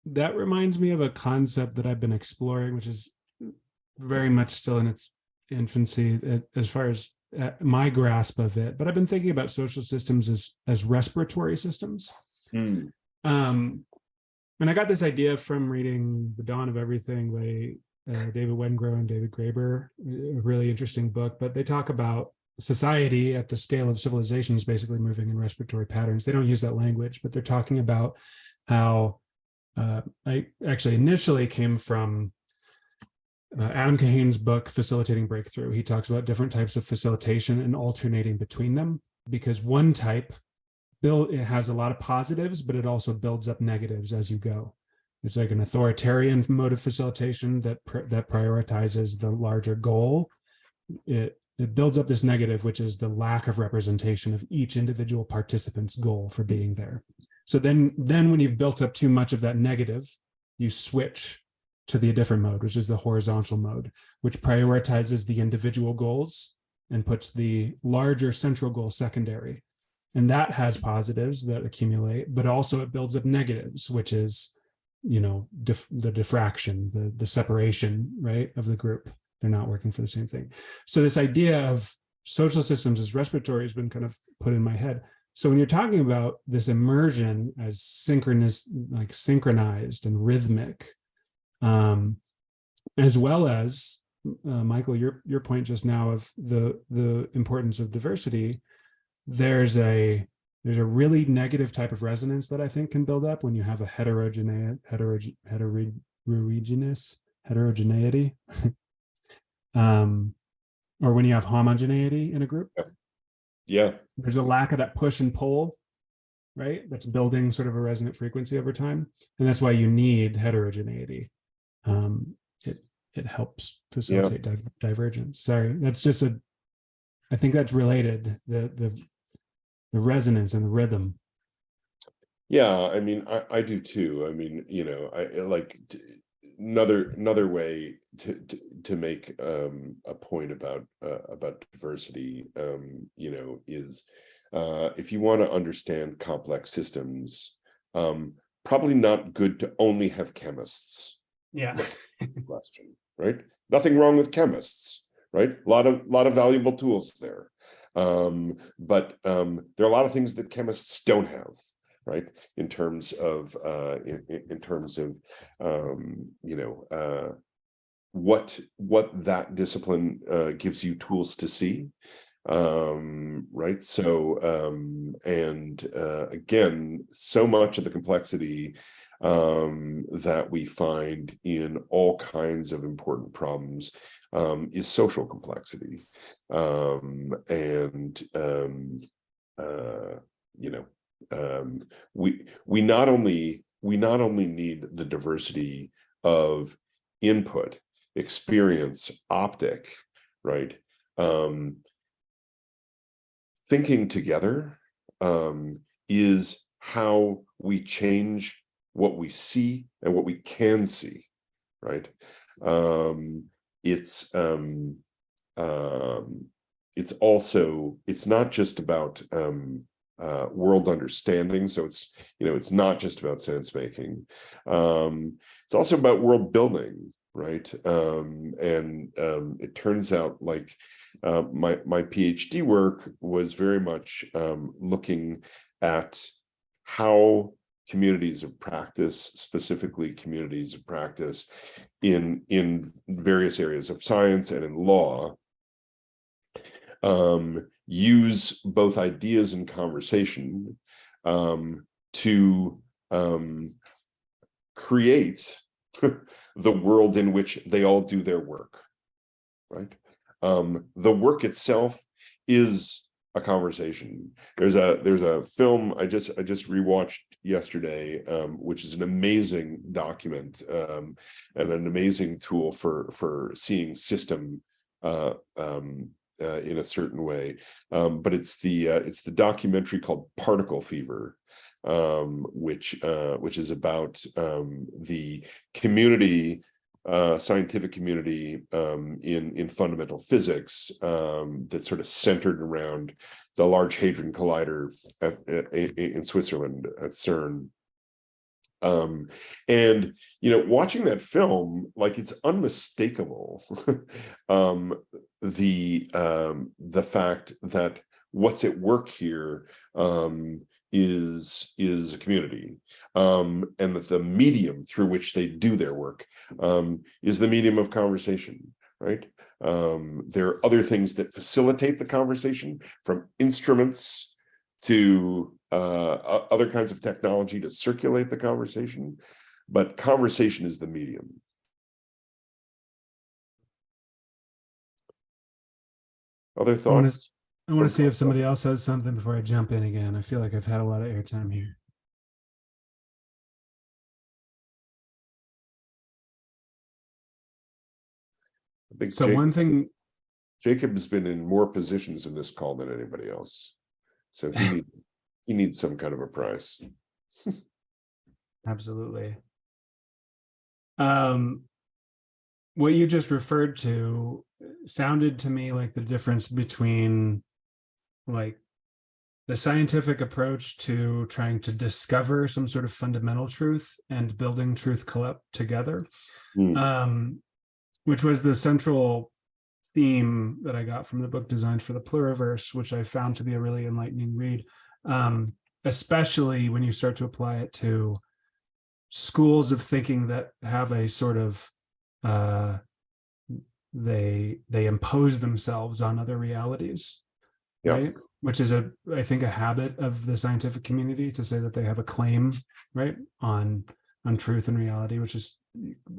that reminds me of a concept that I've been exploring, which is very much still in its infancy as far as my grasp of it. But I've been thinking about social systems as respiratory systems. And I got this idea from reading The Dawn of Everything by David Wengrow and David Graeber, a really interesting book. But they talk about society at the scale of civilizations basically moving in respiratory patterns. They don't use that language, but they're talking about how I actually initially came from Adam Kahane's book, Facilitating Breakthrough. He talks about different types of facilitation and alternating between them, because one type it has a lot of positives, but it also builds up negatives as you go. It's like an authoritarian mode of facilitation that prioritizes the larger goal. It builds up this negative, which is the lack of representation of each individual participant's goal for being there. So then when you've built up too much of that negative, you switch to the different mode, which is the horizontal mode, which prioritizes the individual goals and puts the larger central goal secondary. And that has positives that accumulate, but also it builds up negatives, which is, the diffraction, the separation, right, of the group. They're not working for the same thing. So this idea of social systems as respiratory has been kind of put in my head. So when you're talking about this immersion as synchronized and rhythmic, as well as Michael, your point just now of the importance of diversity, there's a really negative type of resonance that I think can build up when you have a heterogeneity, or when you have homogeneity in a group. Yeah. There's a lack of that push and pull, right? That's building sort of a resonant frequency over time. And that's why you need heterogeneity. It helps facilitate divergence. Sorry, that's just I think that's related, the resonance and the rhythm. Yeah, I mean, I do too. I mean, I like another way to make a point about diversity, is if you want to understand complex systems, probably not good to only have chemists. Yeah. Question, right? Nothing wrong with chemists, right? A lot of valuable tools there. But there are a lot of things that chemists don't have, right? In terms of what that discipline gives you tools to see, right? So again, so much of the complexity that we find in all kinds of important problems is social complexity, we not only need the diversity of input, experience, optic, right? Thinking together is how we change what we see and what we can see, right? It's not just about world understanding. So it's not just about sense making. It's also about world building, right? It turns out like my PhD work was very much looking at how communities of practice, specifically communities of practice in various areas of science and in law, use both ideas and conversation to create the world in which they all do their work, right? The work itself is a conversation. There's a film I just rewatched yesterday, which is an amazing document and an amazing tool for seeing system in a certain way. But it's the documentary called Particle Fever, which is about the community, scientific community in fundamental physics, that's sort of centered around the Large Hadron Collider in Switzerland at CERN. And watching that film, like, it's unmistakable the fact that what's at work here is a community, and that the medium through which they do their work is the medium of conversation, right? There are other things that facilitate the conversation, from instruments to other kinds of technology to circulate the conversation, but conversation is the medium. Other thoughts? I want to see if somebody else has something before I jump in again. I feel like I've had a lot of airtime here. I think so. One thing, Jacob's been in more positions in this call than anybody else, so he needs some kind of a prize. Absolutely. What you just referred to sounded to me like the difference between, like, the scientific approach to trying to discover some sort of fundamental truth and building truth together, which was the central theme that I got from the book Designed for the Pluriverse, which I found to be a really enlightening read, especially when you start to apply it to schools of thinking that have a sort of they impose themselves on other realities, right? Which is I think a habit of the scientific community, to say that they have a claim, right, on truth and reality, which is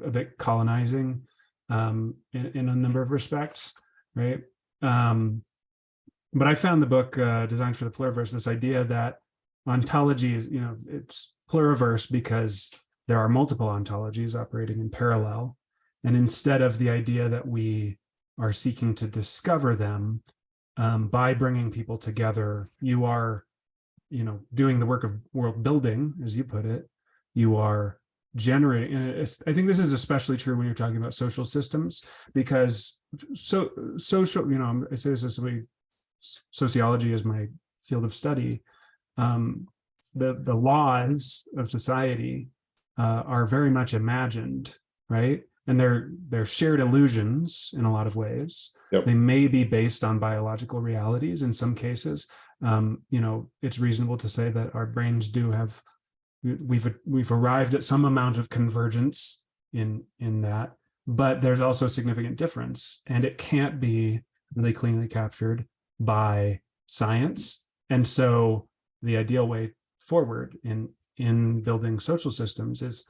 a bit colonizing in a number of respects, right? But I found the book Designed for the Pluriverse, this idea that ontology is, it's pluriverse because there are multiple ontologies operating in parallel. And instead of the idea that we are seeking to discover them by bringing people together, you are, doing the work of world building, as you put it. You are generating, and I think this is especially true when you're talking about social systems, because social, I say this as somebody, sociology is my field of study. The laws of society are very much imagined, right? And they're shared illusions in a lot of ways. Yep. They may be based on biological realities in some cases. It's reasonable to say that our brains do have, we've arrived at some amount of convergence in that, but there's also significant difference, and it can't be really cleanly captured by science. And so the ideal way forward in building social systems is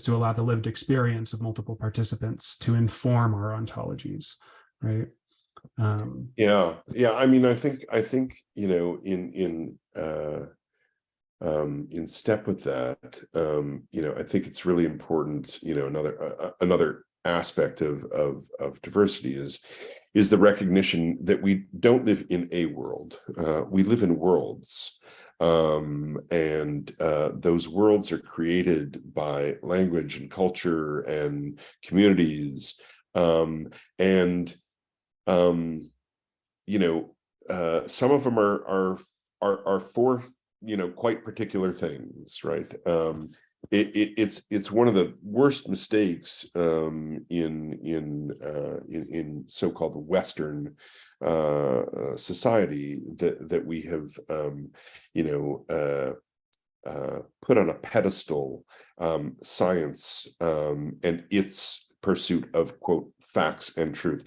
to allow the lived experience of multiple participants to inform our ontologies, right? Yeah. I mean, I think in step with that, I think it's really important. Another aspect of diversity is the recognition that we don't live in a world. We live in worlds. And those worlds are created by language and culture and communities, and some of them are for quite particular things, right? It's one of the worst mistakes in so-called Western society that we have put on a pedestal science and its pursuit of, quote, facts and truth.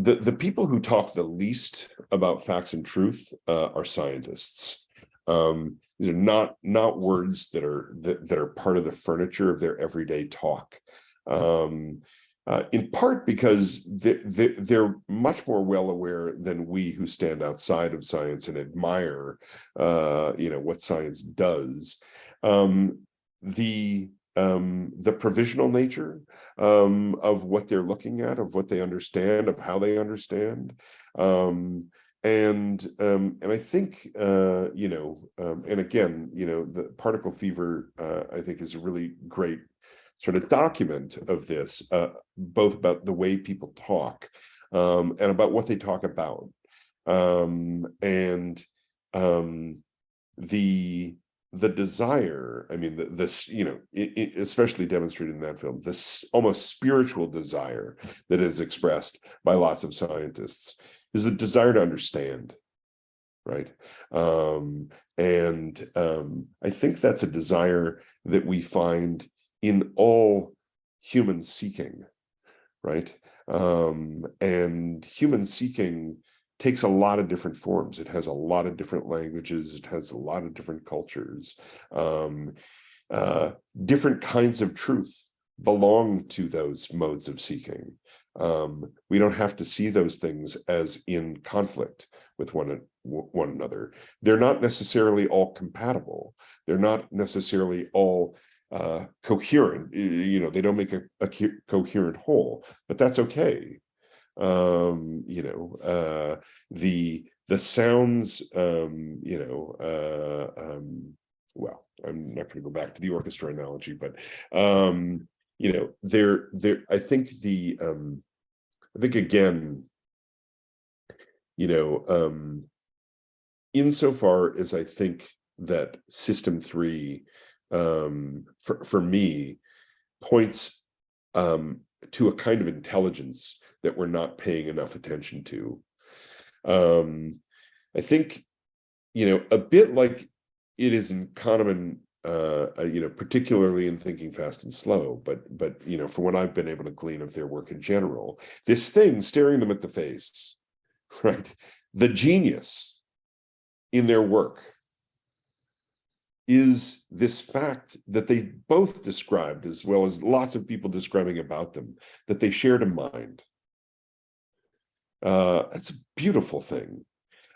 the people who talk the least about facts and truth are scientists. These are not words that are part of the furniture of their everyday talk. In part because they're much more well aware than we who stand outside of science and admire, what science does. The provisional nature of what they're looking at, of what they understand, of how they understand. And I think, and again, the particle fever, I think, is a really great sort of document of this, both about the way people talk and about what they talk about. The desire, I mean, this, especially demonstrated in that film, this almost spiritual desire that is expressed by lots of scientists is the desire to understand, right? I think that's a desire that we find in all human seeking, right? And human seeking takes a lot of different forms. It has a lot of different languages. It has a lot of different cultures. Different kinds of truth belong to those modes of seeking. We don't have to see those things as in conflict with one another. They're not necessarily all compatible. They're not necessarily all coherent. They don't make a coherent whole, but that's okay. The sounds, well, I'm not going to go back to the orchestra analogy, but I think again, insofar as I think that System 3 for me points to a kind of intelligence that we're not paying enough attention to. I think, a bit like it is in Kahneman, particularly in Thinking Fast and Slow, but from what I've been able to glean of their work in general, this thing staring them at the face, right? The genius in their work is this fact that they both described, as well as lots of people describing about them, that they shared a mind. That's a beautiful thing.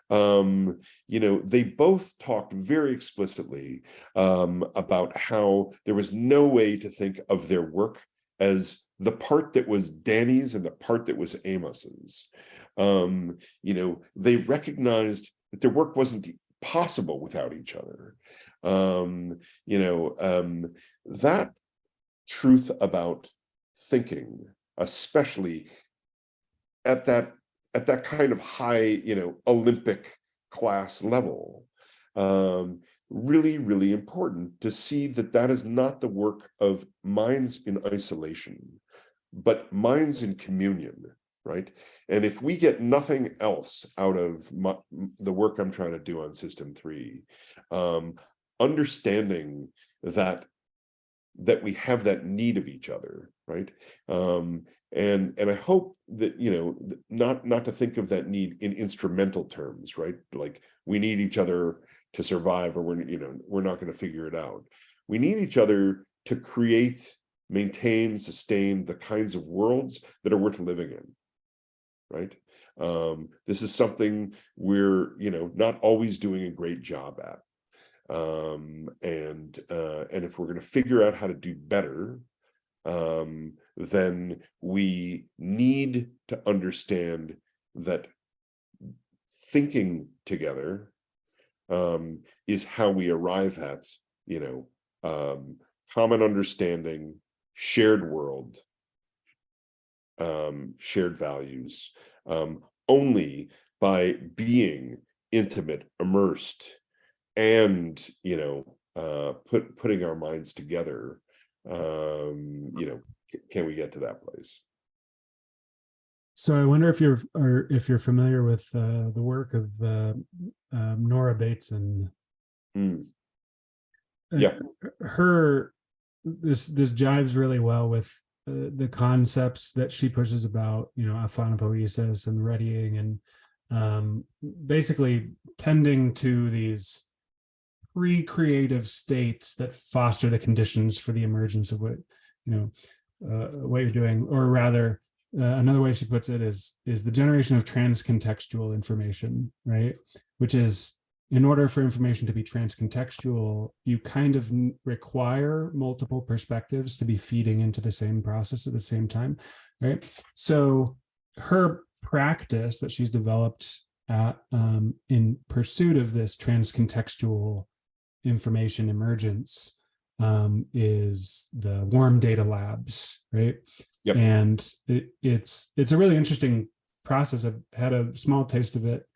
They both talked very explicitly about how there was no way to think of their work as the part that was Danny's and the part that was Amos's. They recognized that their work wasn't possible without each other. That truth about thinking, especially at that kind of high, Olympic class level, really, really important to see that is not the work of minds in isolation, but minds in communion, right? And if we get nothing else out of the work I'm trying to do on System 3, understanding that we have that need of each other, right? And I hope that, not to think of that need in instrumental terms, right? Like we need each other to survive, or we're not going to figure it out. We need each other to create, maintain, sustain the kinds of worlds that are worth living in, right? This is something we're, not always doing a great job at. And if we're going to figure out how to do better, then we need to understand that thinking together is how we arrive at, common understanding, shared world, shared values, only by being intimate, immersed, and putting our minds together, can we get to that place. So I wonder if you're familiar with the work of Nora Bateson. Yeah, this jives really well with the concepts that she pushes about, aphanopoiesis and readying, and basically tending to these pre-creative states that foster the conditions for the emergence of what you're doing. Or rather, another way she puts it is the generation of transcontextual information, right? Which is, in order for information to be transcontextual, you kind of require multiple perspectives to be feeding into the same process at the same time, right? So her practice that she's developed in pursuit of this transcontextual information emergence is the warm data labs, right? Yep. And it's a really interesting process. I've had a small taste of it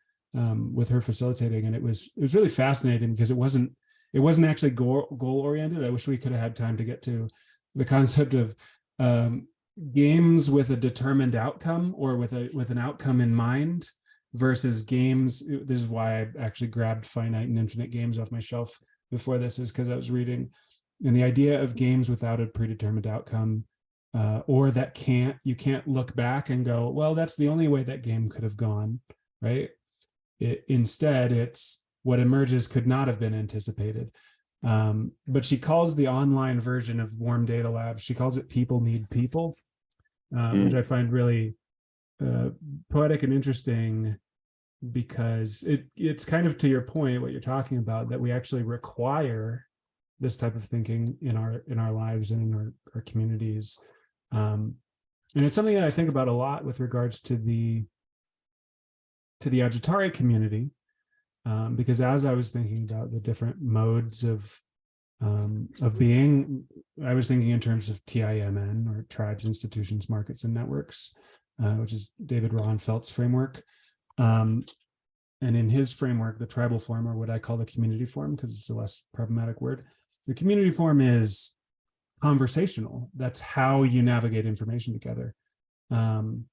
with her facilitating, and it was really fascinating because it wasn't actually goal oriented. I wish we could have had time to get to the concept of games with a determined outcome, or with an outcome in mind, versus games. This is why I actually grabbed finite and infinite games off my shelf before this, is because I was reading, and the idea of games without a predetermined outcome, or that you can't look back and go, well, that's the only way that game could have gone, right? Instead, it's what emerges could not have been anticipated. But she calls the online version of Warm Data Labs, she calls it People Need People, which I find really poetic and interesting, because it's kind of to your point, what you're talking about, that we actually require this type of thinking in our lives and in our communities. And it's something that I think about a lot with regards to the Agitari community, because as I was thinking about the different modes of being, I was thinking in terms of TIMN, or tribes, institutions, markets, and networks, which is David Ronfeldt's framework. And in his framework, the tribal form, or what I call the community form, because it's a less problematic word, the community form is conversational. That's how you navigate information together. And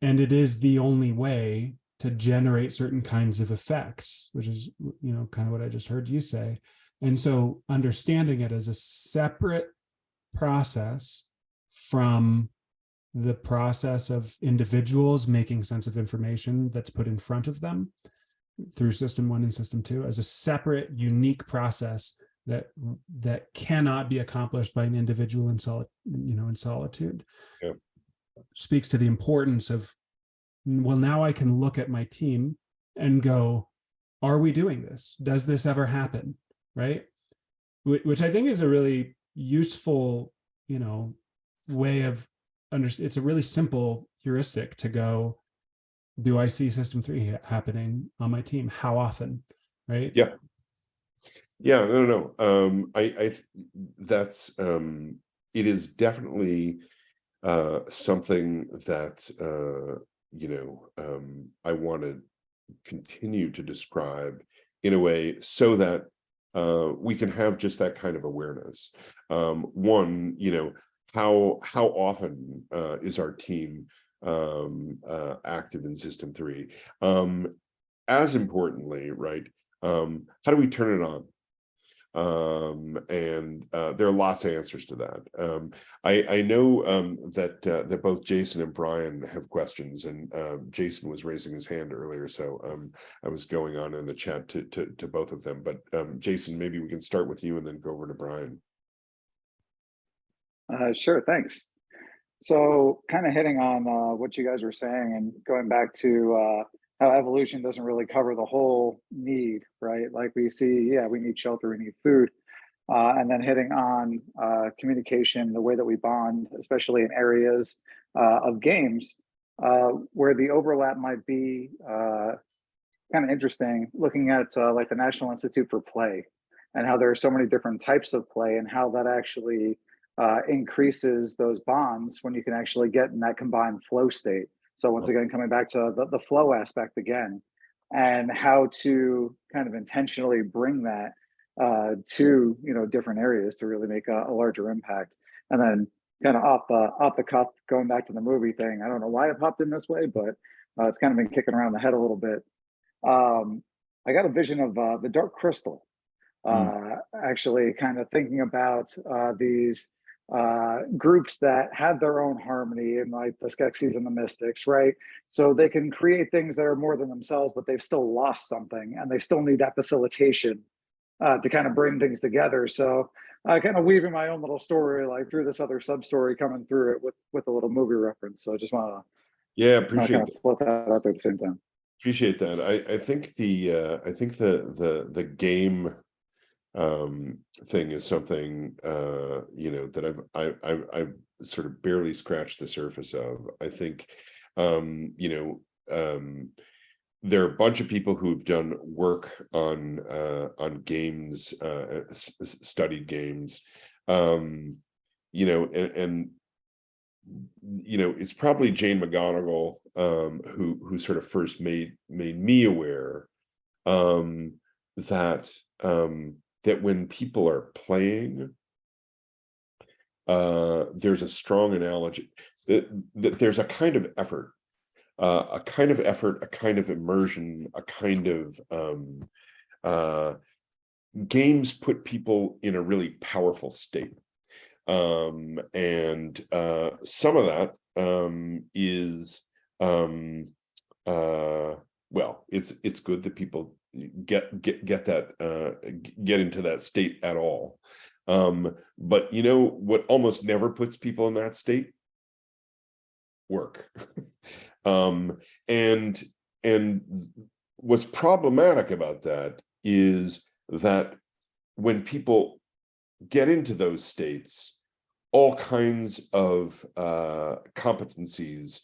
it is the only way to generate certain kinds of effects, which is, kind of what I just heard you say. And so understanding it as a separate process from the process of individuals making sense of information that's put in front of them through system 1 and system 2, as a separate, unique process that cannot be accomplished by an individual in solitude. Yep. Speaks to the importance of, well, now I can look at my team and go, are we doing this? Does this ever happen? Right? Which I think is a really useful, way of it's a really simple heuristic to go, do I see system 3 happening on my team? How often? Right? Yeah. Yeah, no. I that's it is definitely something that I want to continue to describe in a way so that we can have just that kind of awareness. One, how often is our team active in system 3? As importantly, right? How do we turn it on? And there are lots of answers to that. I know that both Jason and Brian have questions, and Jason was raising his hand earlier, so I was going on in the chat to both of them. But Jason, maybe we can start with you and then go over to Brian. Sure, thanks. So kind of hitting on what you guys were saying, and going back to how evolution doesn't really cover the whole need, right? Like we see, yeah, we need shelter, we need food. And then hitting on communication, the way that we bond, especially in areas of games, where the overlap might be kind of interesting, looking at like the National Institute for Play, and how there are so many different types of play, and how that actually increases those bonds when you can actually get in that combined flow state. So once again, coming back to the flow aspect again, and how to kind of intentionally bring that to different areas to really make a larger impact. And then kind of off the cuff, going back to the movie thing, I don't know why it popped in this way, but it's kind of been kicking around the head a little bit. I got a vision of the Dark Crystal, actually kind of thinking about these groups that have their own harmony, and like the Skeksis and the Mystics, right? So they can create things that are more than themselves, but they've still lost something, and they still need that facilitation to kind of bring things together. So I kind of weaving my own little story, like through this other sub story, coming through it with a little movie reference. So I just want to appreciate kind of float that out there at the same time. Appreciate that. I think the game thing is something that I've sort of barely scratched the surface of. I think there are a bunch of people who've done work on games, studied games, and it's probably Jane McGonigal who sort of first made me aware that when people are playing, there's a strong analogy that there's a kind of effort, a kind of immersion, a kind of games put people in a really powerful state. And some of that is well, it's good that people get into that state at all. But what almost never puts people in that state? Work. And what's problematic about that is that when people get into those states, all kinds of competencies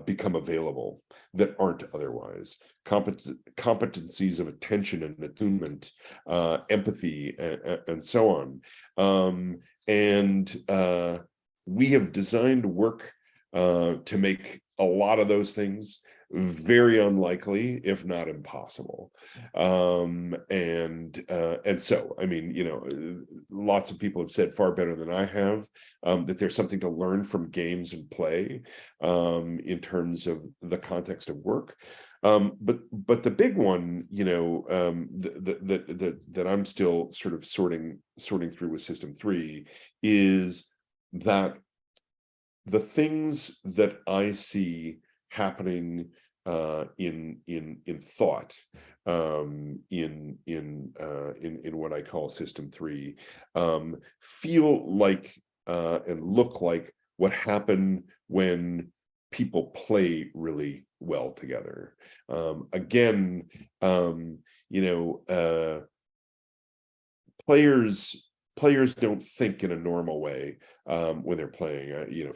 become available that aren't otherwise. Competencies of attention and attunement, empathy, and so on. And we have designed work to make a lot of those things very unlikely, if not impossible. And so, I mean, lots of people have said far better than I have that there's something to learn from games and play in terms of the context of work. But the big one, that I'm still sort of sorting through with System 3 is that the things that I see happening in thought, in what I call System 3, feel like and look like what happened when people play really well together. Again, players don't think in a normal way when they're playing,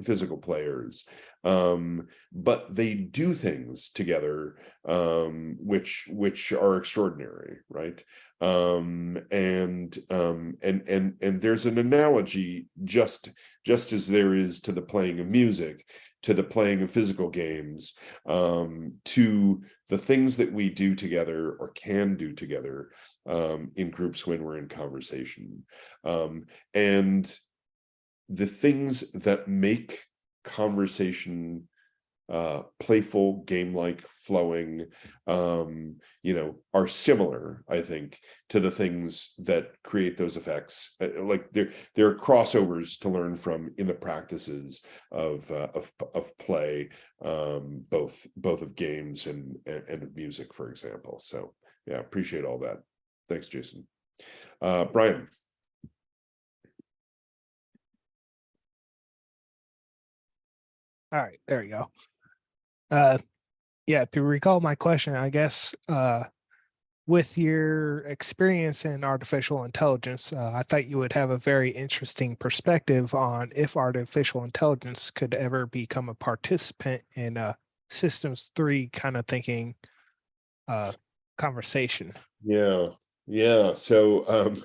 physical players, but they do things together which are extraordinary, right? And there's an analogy just as there is to the playing of music, to the playing of physical games, to the things that we do together or can do together in groups when we're in conversation. And the things that make conversation playful, game-like, flowing, are similar, I think, to the things that create those effects. Like there are crossovers to learn from in the practices of play, both of games and of music, for example. So yeah, appreciate all that. Thanks, Jason. Brian. All right, there you go. Yeah, to recall my question, I guess, with your experience in artificial intelligence, I thought you would have a very interesting perspective on if artificial intelligence could ever become a participant in Systems 3 kind of thinking conversation. Yeah. So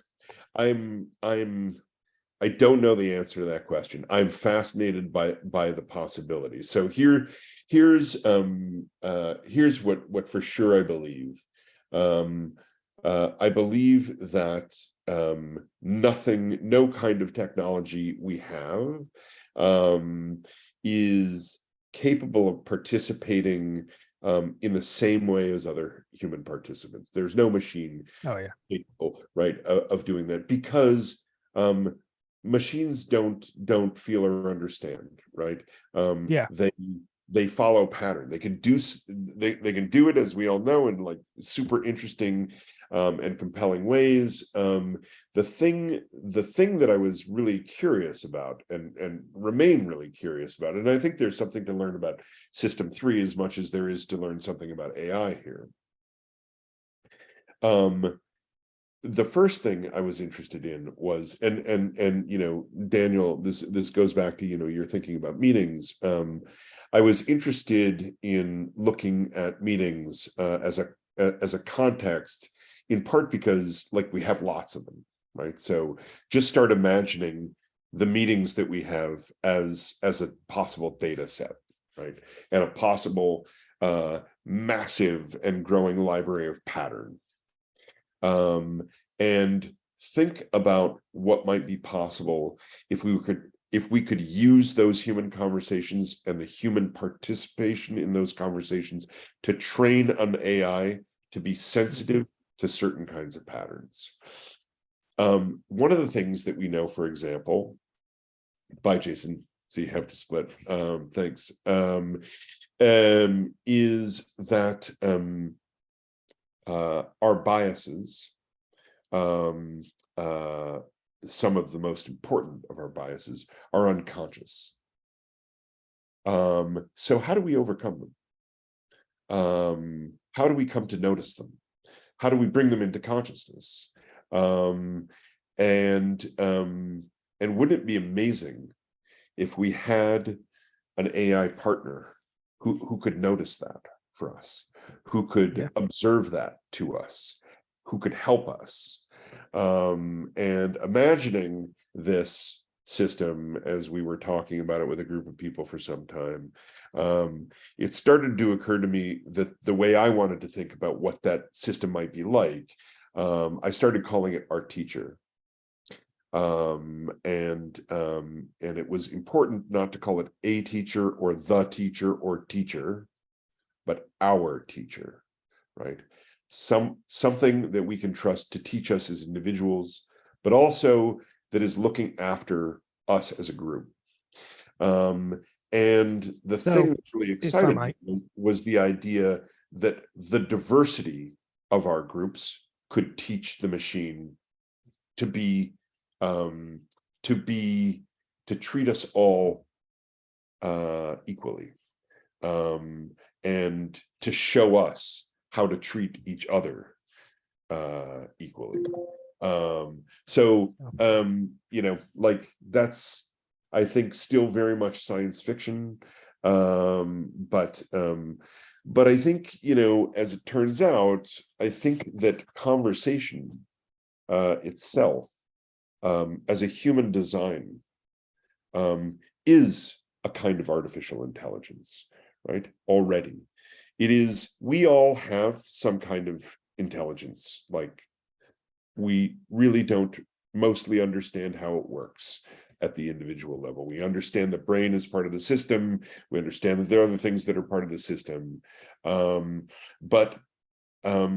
I don't know the answer to that question. I'm fascinated by the possibility. So here's what for sure I believe. I believe that no kind of technology we have is capable of participating in the same way as other human participants. There's no machine capable, right, of doing that, because machines don't feel or understand, right? Yeah. They follow pattern. They can do it, as we all know, in like super interesting and compelling ways. The thing that I was really curious about and remain really curious about, and I think there's something to learn about System 3 as much as there is to learn something about AI here. The first thing I was interested in was, and you know, Daniel, this goes back to, you know, you're thinking about meetings. I was interested in looking at meetings as a context, in part because, like, we have lots of them, right? So just start imagining the meetings that we have as a possible data set, right? And a possible massive and growing library of pattern. And think about what might be possible if we could use those human conversations and the human participation in those conversations to train an AI to be sensitive to certain kinds of patterns. One of the things that we know, for example, bye, Jason, so you have to split, thanks, is that our biases, some of the most important of our biases, are unconscious. So how do we overcome them? How do we come to notice them? How do we bring them into consciousness? And wouldn't it be amazing if we had an AI partner who could notice that for us, who could observe that to us, who could help us? And imagining this system, as we were talking about it with a group of people for some time, it started to occur to me that the way I wanted to think about what that system might be like, I started calling it our teacher. And it was important not to call it a teacher or the teacher or teacher, but our teacher, right? Something that we can trust to teach us as individuals, but also that is looking after us as a group. And the thing that really excited me was the idea that the diversity of our groups could teach the machine to treat us all equally, and to show us how to treat each other equally. You know, like, that's, I think, still very much science fiction, but I think, you know, as it turns out, I think that conversation itself, as a human design, is a kind of artificial intelligence, right? Already. It is, we all have some kind of intelligence, like, we really don't mostly understand how it works at the individual level. We understand the brain is part of the system. We understand that there are other things that are part of the system. But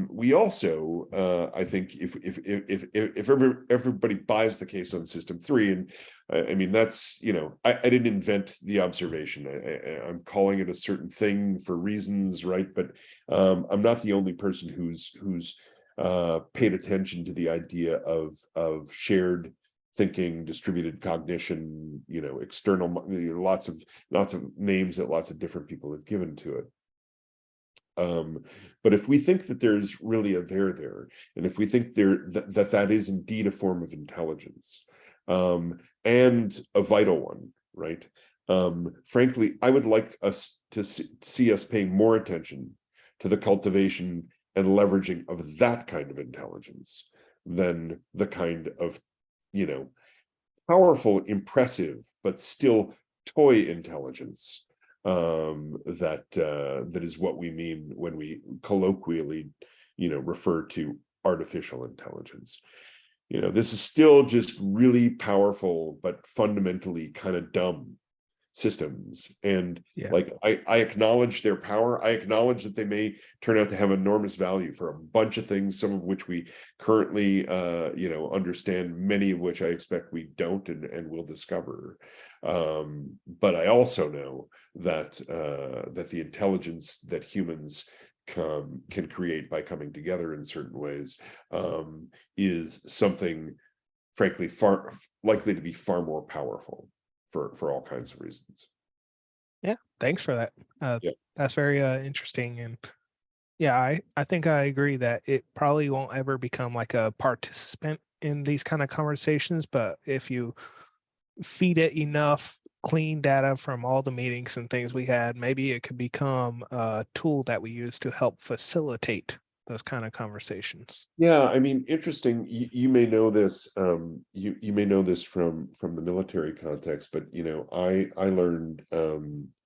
we also, I think, if everybody buys the case on System 3, and I mean, that's, you know, I didn't invent the observation. I'm calling it a certain thing for reasons, right? But I'm not the only person who's paid attention to the idea of shared thinking, distributed cognition, you know, external, you know, lots of names that lots of different people have given to it. But if we think that there's really a there, and if we think that is indeed a form of intelligence, and a vital one, right? Frankly, I would like us to see us paying more attention to the cultivation and leveraging of that kind of intelligence than the kind of, you know, powerful, impressive, but still toy intelligence that is what we mean when we colloquially, you know, refer to artificial intelligence. You know, this is still just really powerful, but fundamentally kind of dumb systems. And Yeah. like, I acknowledge their power. I acknowledge that they may turn out to have enormous value for a bunch of things, some of which we currently, you know, understand, many of which I expect we don't and will discover. But I also know that that the intelligence that humans can create by coming together in certain ways is something, frankly, far likely to be far more powerful for all kinds of reasons. Yeah, thanks for that. Yeah. That's very interesting. And yeah, I think I agree that it probably won't ever become like a participant in these kind of conversations, but if you feed it enough clean data from all the meetings and things we had, maybe it could become a tool that we use to help facilitate those kind of conversations. Yeah, I mean, interesting. You may know this. You may know this from the military context, but you know, I learned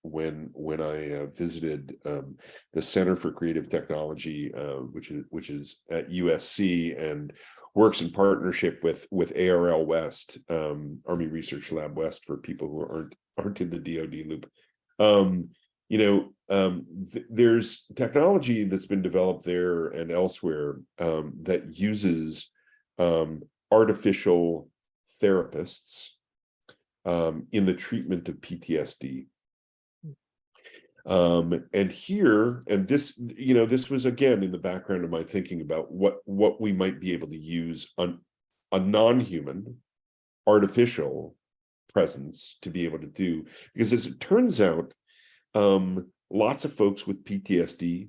when I visited the Center for Creative Technology, which is at USC and works in partnership with ARL West, Army Research Lab West, for people who aren't in the DoD loop. You know, there's technology that's been developed there and elsewhere that uses artificial therapists in the treatment of PTSD. And here, and this, you know, this was again in the background of my thinking about what we might be able to use on a non-human artificial presence to be able to do, because as it turns out, lots of folks with PTSD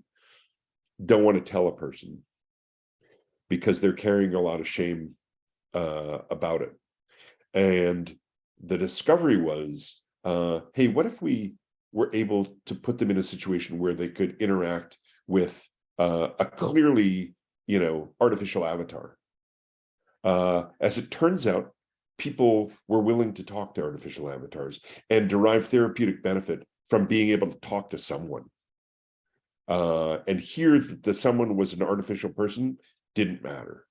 don't want to tell a person because they're carrying a lot of shame about it. And the discovery was, hey, what if we were able to put them in a situation where they could interact with a clearly, you know, artificial avatar? As it turns out, people were willing to talk to artificial avatars and derive therapeutic benefit from being able to talk to someone. And here, the someone was an artificial person didn't matter,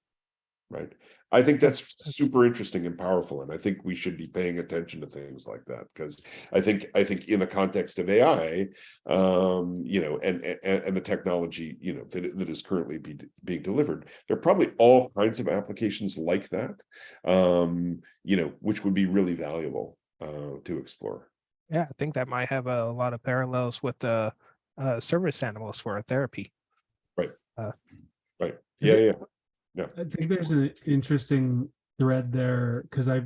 right? I think that's super interesting and powerful, and I think we should be paying attention to things like that, because I think in the context of AI, you know, and the technology, you know, that is currently being delivered, there are probably all kinds of applications like that, you know, which would be really valuable to explore. Yeah, I think that might have a lot of parallels with the service animals for therapy. Right. Right. Yeah. Yeah. I think there's an interesting thread there, because I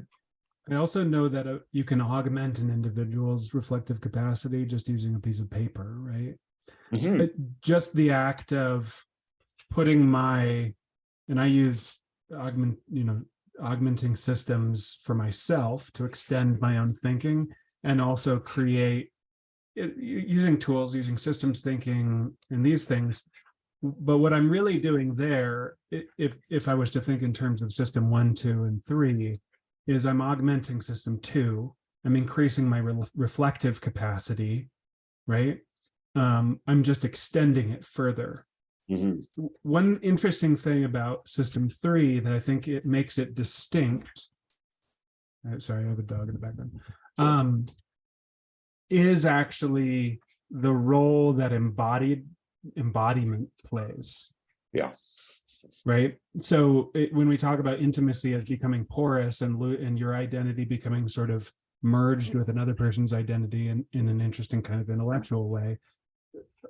also know that you can augment an individual's reflective capacity just using a piece of paper, right? Mm-hmm. But just the act of putting and I use augmenting systems for myself to extend my own thinking, and also create using tools, using systems thinking and these things. But what I'm really doing there, if I was to think in terms of system 1, 2, and 3, is I'm augmenting system 2. I'm increasing my reflective capacity, right? I'm just extending it further. Mm-hmm. One interesting thing about system 3 that I think it makes it distinct. Sorry, I have a dog in the background. Is actually the role that embodiment plays. Yeah. Right. So when we talk about intimacy as becoming porous and your identity becoming sort of merged with another person's identity in an interesting kind of intellectual way,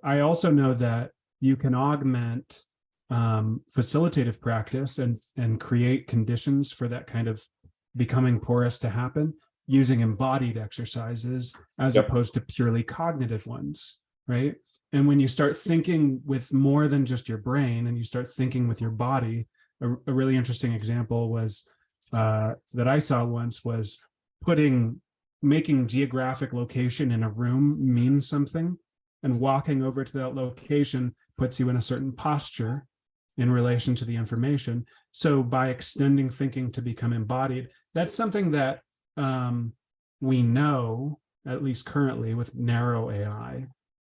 I also know that you can augment facilitative practice and create conditions for that kind of becoming porous to happen using embodied exercises as opposed to purely cognitive ones, right? And when you start thinking with more than just your brain and you start thinking with your body, a really interesting example was that I saw once was making geographic location in a room mean something, and walking over to that location puts you in a certain posture in relation to the information. So by extending thinking to become embodied, that's something that we know, at least currently with narrow AI,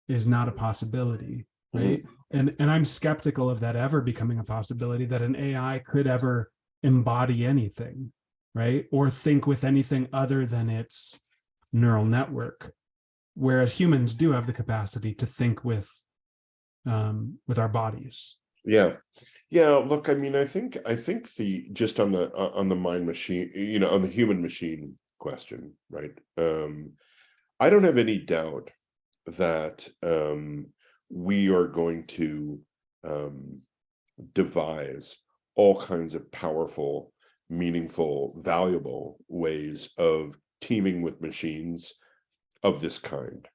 is not a possibility, right? Mm-hmm. And I'm skeptical of that ever becoming a possibility, that an AI could ever embody anything, right? Or think with anything other than its neural network, whereas humans do have the capacity to think with our bodies. Yeah. Look, I mean, I think the just on the mind machine, on the human machine question, right? I don't have any doubt that we are going to devise all kinds of powerful, meaningful, valuable ways of teaming with machines of this kind,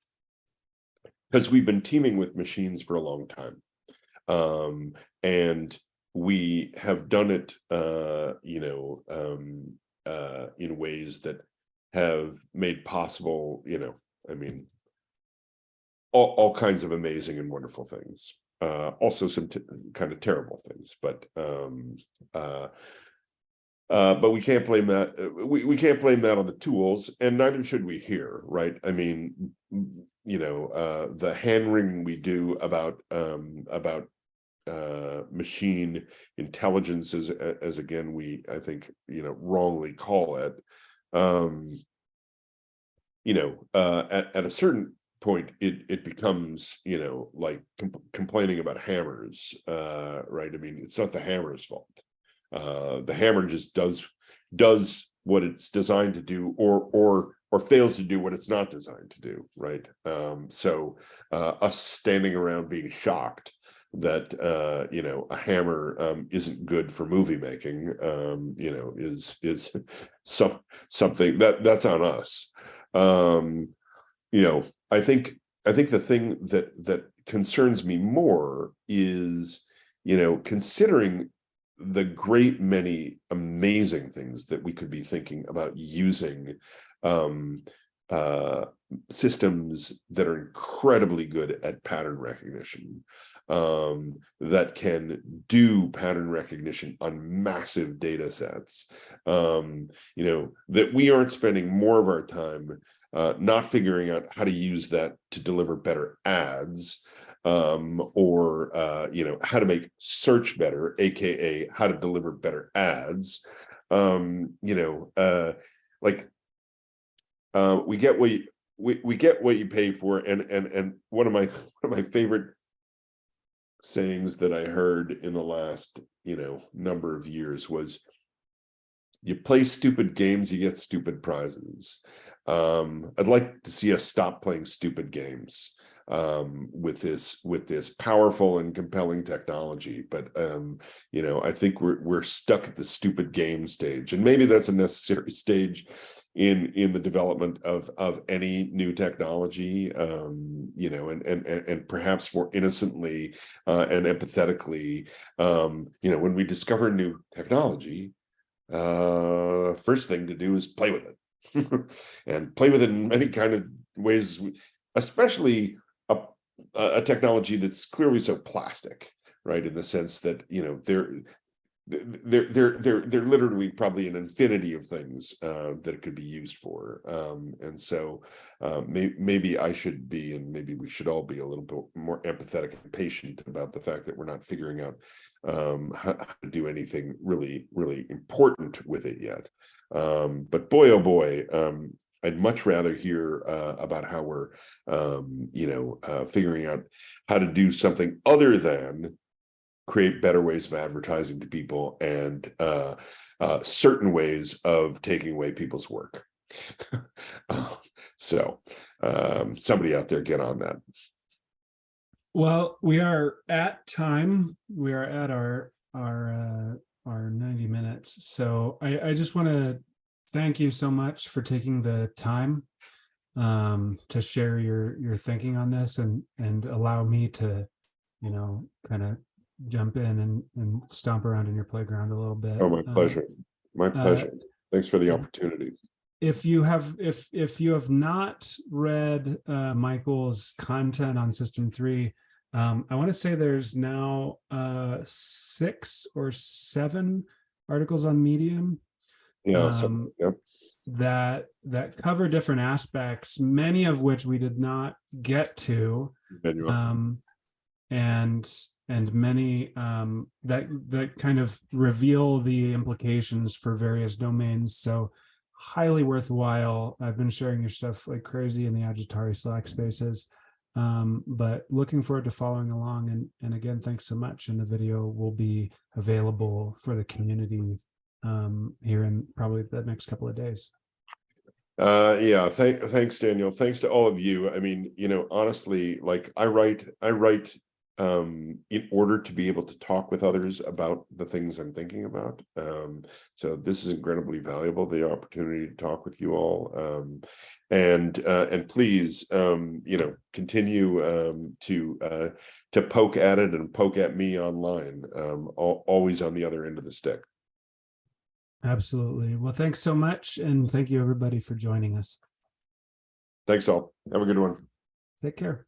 because we've been teaming with machines for a long time, and we have done it in ways that have made possible, I mean, all kinds of amazing and wonderful things, also some kind of terrible things, but we can't blame that. We can't blame that on the tools, and neither should we here, right? I mean, the hand-wringing we do about machine intelligence, as again we, I think, wrongly call it, at a certain point it becomes, like complaining about hammers, right? I mean, it's not the hammer's fault. The hammer just does what it's designed to do, or fails to do what it's not designed to do, right? So us standing around being shocked that a hammer isn't good for movie making, is something that's on us. I think the thing that concerns me more is, considering the great many amazing things that we could be thinking about using systems that are incredibly good at pattern recognition, that can do pattern recognition on massive data sets, that we aren't spending more of our time not figuring out how to use that to deliver better ads, or how to make search better, aka how to deliver better ads. We get what you pay for, and one of my favorite sayings that I heard in the last number of years was, you play stupid games, you get stupid prizes. I'd like to see us stop playing stupid games with this powerful and compelling technology, but I think we're stuck at the stupid game stage, and maybe that's a necessary stage in the development of any new technology, and perhaps more innocently and empathetically, when we discover new technology, first thing to do is play with it. And play with it in many kind of ways, especially a technology that's clearly so plastic, right? In the sense that, there literally probably an infinity of things that it could be used for, and so maybe I should be, and maybe we should all be, a little bit more empathetic and patient about the fact that we're not figuring out how to do anything really, really important with it yet. But boy, oh boy, I'd much rather hear about how we're figuring out how to do something other than create better ways of advertising to people, and certain ways of taking away people's work. So somebody out there, get on that. Well, we are at time. We are at our 90 minutes. So I just want to thank you so much for taking the time to share your thinking on this, and allow me to, kind of jump in and stomp around in your playground a little bit. Oh, my pleasure. My pleasure. Thanks for the opportunity. If you have not read Michael's content on System 3, I want to say there's now 6 or 7 articles on Medium. Yeah. Yep. That cover different aspects, many of which we did not get to, and many that kind of reveal the implications for various domains. So highly worthwhile. I've been sharing your stuff like crazy in the Agitari Slack spaces, but looking forward to following along. And again, thanks so much. And the video will be available for the community here in probably the next couple of days. Yeah, thanks, Daniel. Thanks to all of you. I mean, honestly, like I write in order to be able to talk with others about the things I'm thinking about. So this is incredibly valuable, the opportunity to talk with you all. And please, continue to poke at it and poke at me online. Always on the other end of the stick. Absolutely. Well, thanks so much. And thank you everybody for joining us. Thanks all. Have a good one. Take care.